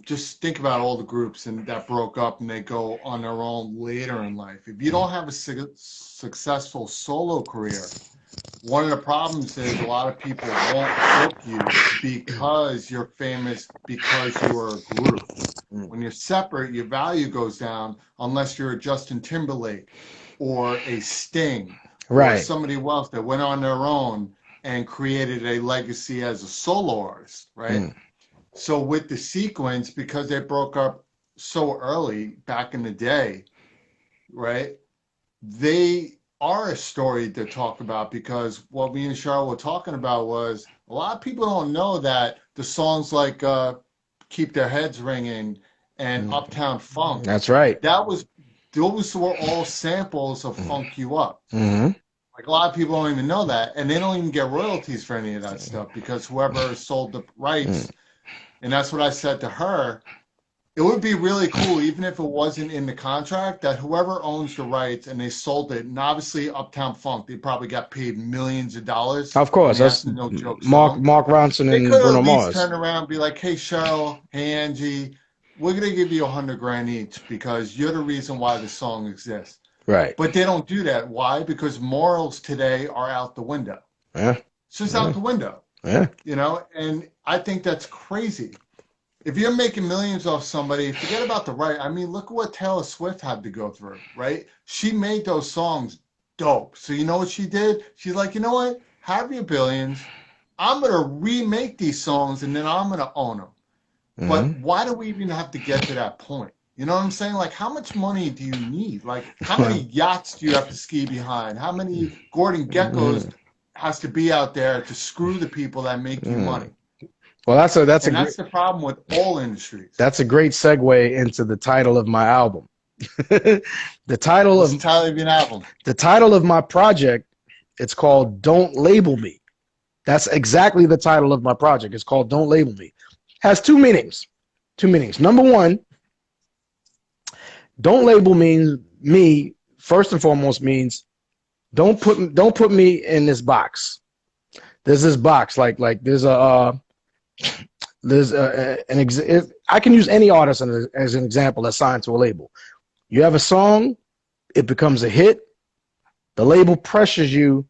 just think about all the groups and that broke up and they go on their own later in life. If you don't have a successful solo career, one of the problems is a lot of people won't book you because you're famous, because you are a group. When you're separate, your value goes down unless you're a Justin Timberlake or a Sting or Right. somebody else that went on their own and created a legacy as a solo artist, right? So with the sequence, because they broke up so early back in the day, right? They are a story to talk about because what me and Cheryl were talking about was a lot of people don't know that the songs like Keep Their Heads Ringing and Uptown Funk, That's right. those were all samples of Funk You Up. Mm-hmm. Like a lot of people don't even know that, and they don't even get royalties for any of that stuff because whoever sold the rights, and that's what I said to her. It would be really cool, even if it wasn't in the contract, that whoever owns the rights and they sold it, and obviously Uptown Funk, they probably got paid millions of dollars. Of I course, mean, that's that's no joke song. Mark Ronson They and could Bruno at least Mars. turn around and be like, hey, Cheryl, hey, Angie, we're going to give you $100,000 each because you're the reason why the song exists. Right. But they don't do that. Why? Because morals today are out the window. Yeah. It's just out the window, Yeah. and I think that's crazy. If you're making millions off somebody, forget about the right. I mean, look at what Taylor Swift had to go through, right? She made those songs dope. So you know what she did? She's like, you know what? Have your billions. I'm going to remake these songs and then I'm going to own them. But why do we even have to get to that point? You know what I'm saying? Like, how much money do you need? Like, how many yachts do you have to ski behind? How many Gordon Geckos has to be out there to screw the people that make you money? Well, that's a And great, that's the problem with all industries. that's a great segue into the title of my album. the title What's of the title of your album? the title of my project, it's called Don't Label Me. That's exactly the title of my project. It's called Don't Label Me. Has two meanings. Two meanings. Number one, don't label me first and foremost means don't put me in this box. There's this box like there's I can use any artist as an example that's signed to a label. You have a song, it becomes a hit. The label pressures you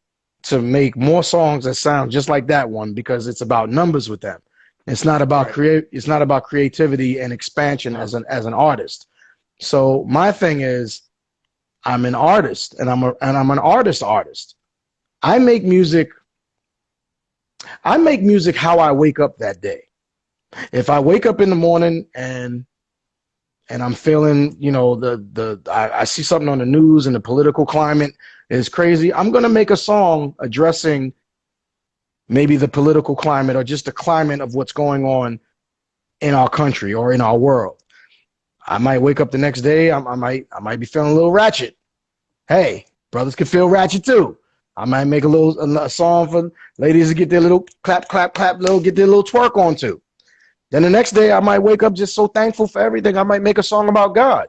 to make more songs that sound just like that one because it's about numbers with them. It's not about It's not about creativity and expansion as an artist. So my thing is, I'm an artist, and I'm an artist. I make music. I make music how I wake up that day. If I wake up in the morning and I'm feeling, I see something on the news and the political climate is crazy, I'm gonna make a song addressing maybe the political climate or just the climate of what's going on in our country or in our world. I might wake up the next day, I might be feeling a little ratchet. Hey, brothers can feel ratchet too. I might make a song for ladies to get their little clap, get their little twerk on too. Then the next day I might wake up just so thankful for everything. I might make a song about God.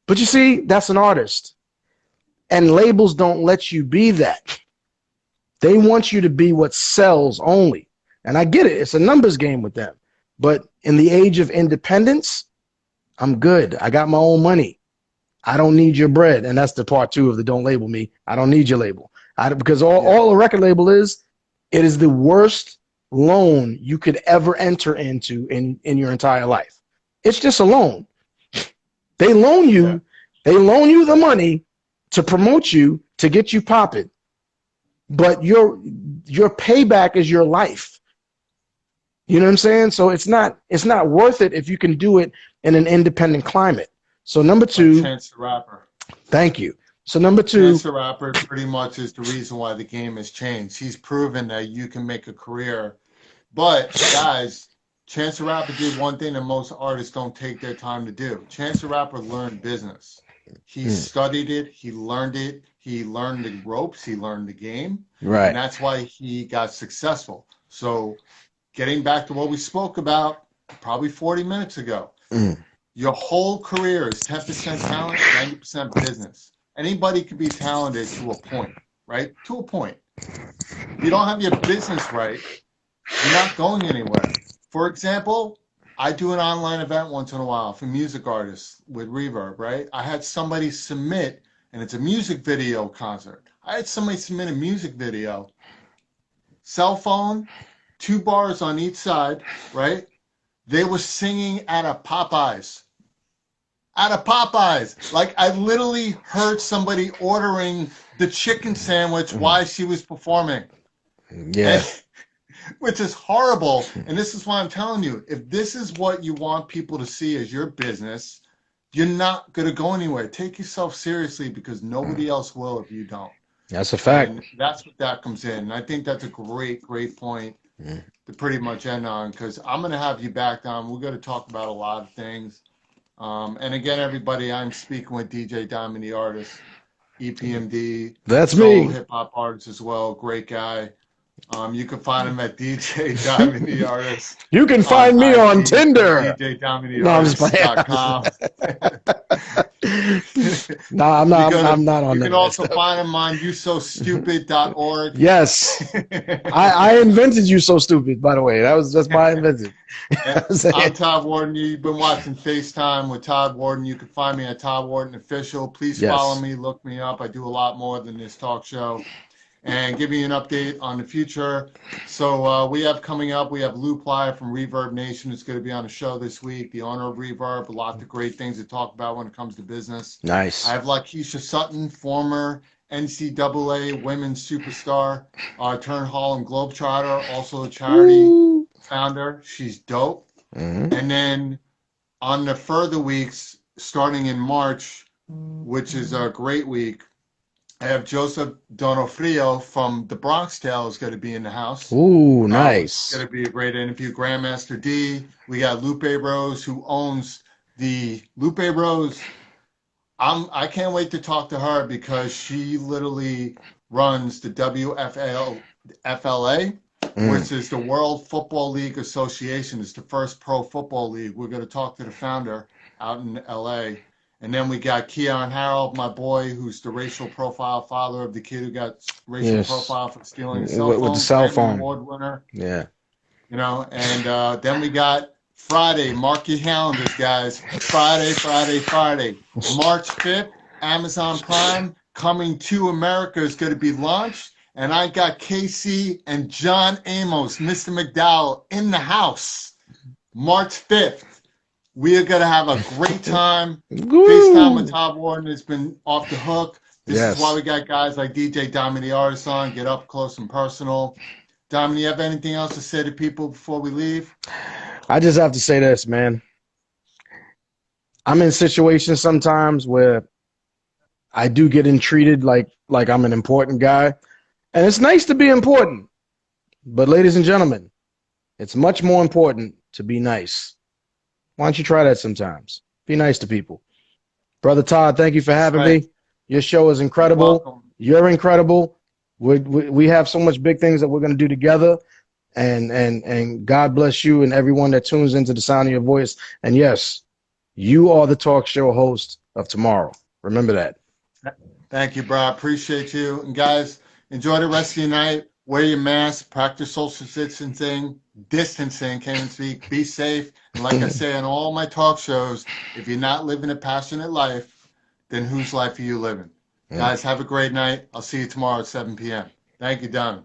But you see, that's an artist. And labels don't let you be that. They want you to be what sells only. And I get it. It's a numbers game with them. But in the age of independence, I'm good. I got my own money. I don't need your bread. And that's the part two of the don't label me. I don't need your label. Because all a record label is, it is the worst loan you could ever enter into in your entire life. It's just a loan. They loan you the money to promote you, to get you popping. But your payback is your life. You know what I'm saying? So it's not worth it if you can do it in an independent climate. So number two, Chance the Rapper. Thank you. So number two, Chance the Rapper pretty much is the reason why the game has changed. He's proven that you can make a career. But guys, Chance the Rapper did one thing that most artists don't take their time to do. Chance the Rapper learned business. He studied it. He learned it. He learned the ropes. He learned the game. right? And that's why he got successful. So getting back to what we spoke about probably 40 minutes ago, your whole career is 10% talent, 90% business. Anybody can be talented to a point, right? To a point. If you don't have your business right, you're not going anywhere. For example, I do an online event once in a while for music artists with Reverb, right? I had somebody submit, and it's a music video concert. I had somebody submit a music video, cell phone, 2 bars on each side, right? They were singing at a Popeyes. At a Popeyes. Like, I literally heard somebody ordering the chicken sandwich while she was performing. Yeah. Which is horrible. And this is why I'm telling you, if this is what you want people to see as your business, you're not going to go anywhere. Take yourself seriously, because nobody else will if you don't. That's a fact. And that's what that comes in. And I think that's a great point to pretty much end on, because I'm going to have you back on. We're going to talk about a lot of things. And again, everybody, I'm speaking with DJ Diamond, the artist, EPMD. That's me. Hip hop artist as well. Great guy. You can find him at DJ Diamond, the artist. You can find me on Tinder. DJDiamondTheArtist.com. No, I'm not on You that. can also find him on yousostupid.org. Yes. I invented You So Stupid, by the way. That's my invention. I'm Todd Wharton. You've been watching FaceTime with Todd Wharton. You can find me at Todd Wharton Official. Please follow me, look me up. I do a lot more than this talk show. And give you an update on the future. So we have coming up, we have Lou Playa from Reverb Nation who's going to be on the show this week, the owner of Reverb. A lot of great things to talk about when it comes to business. Nice. I have Lakeisha Sutton, former NCAA women's superstar, turned Harlem Globetrotter, also a charity founder. She's dope. And then on the further weeks, starting in March, which is a great week, I have Joseph Donofrio from the Bronx Tale is going to be in the house. Ooh, It's nice. going to be a great interview. Grandmaster D. We got Lupe Rose, who owns the Lupe Rose. I can't wait to talk to her because she literally runs the WFLA, Mm, which is the World Football League Association. It's the first pro football league. We're going to talk to the founder out in LA. And then we got Keon Harold, my boy, who's the racial profile father of the kid who got racial yes. profile for stealing a cell With the phone, cell Grammy phone. Award winner. Yeah. And then we got Friday. Mark your calendars, guys. Friday. March 5th, Amazon Prime coming to America is going to be launched. And I got KC and John Amos, Mr. McDowell, in the house. March 5th. We are going to have a great time. FaceTime with Woo! Todd Wharton has been off the hook. This is why Yes. we got guys like DJ Diamond the Artist on, get up close and personal. Diamond, you have anything else to say to people before we leave? I just have to say this, man. I'm in situations sometimes where I do get treated like I'm an important guy. And it's nice to be important. But ladies and gentlemen, it's much more important to be nice. Why don't you try that sometimes? Be nice to people. Brother Todd, thank you for That's having right. me. Your show is You're incredible. welcome. You're incredible. We have so much big things that we're going to do together. And God bless you and everyone that tunes into the sound of your voice. And yes, you are the talk show host of tomorrow. Remember that. Thank you, bro. I appreciate you. And guys, enjoy the rest of your night. Wear your mask, practice social distancing, can't even speak. Be safe. And like I say on all my talk shows, if you're not living a passionate life, then whose life are you living? Guys, have a great night. I'll see you tomorrow at 7 p.m. Thank you, Don.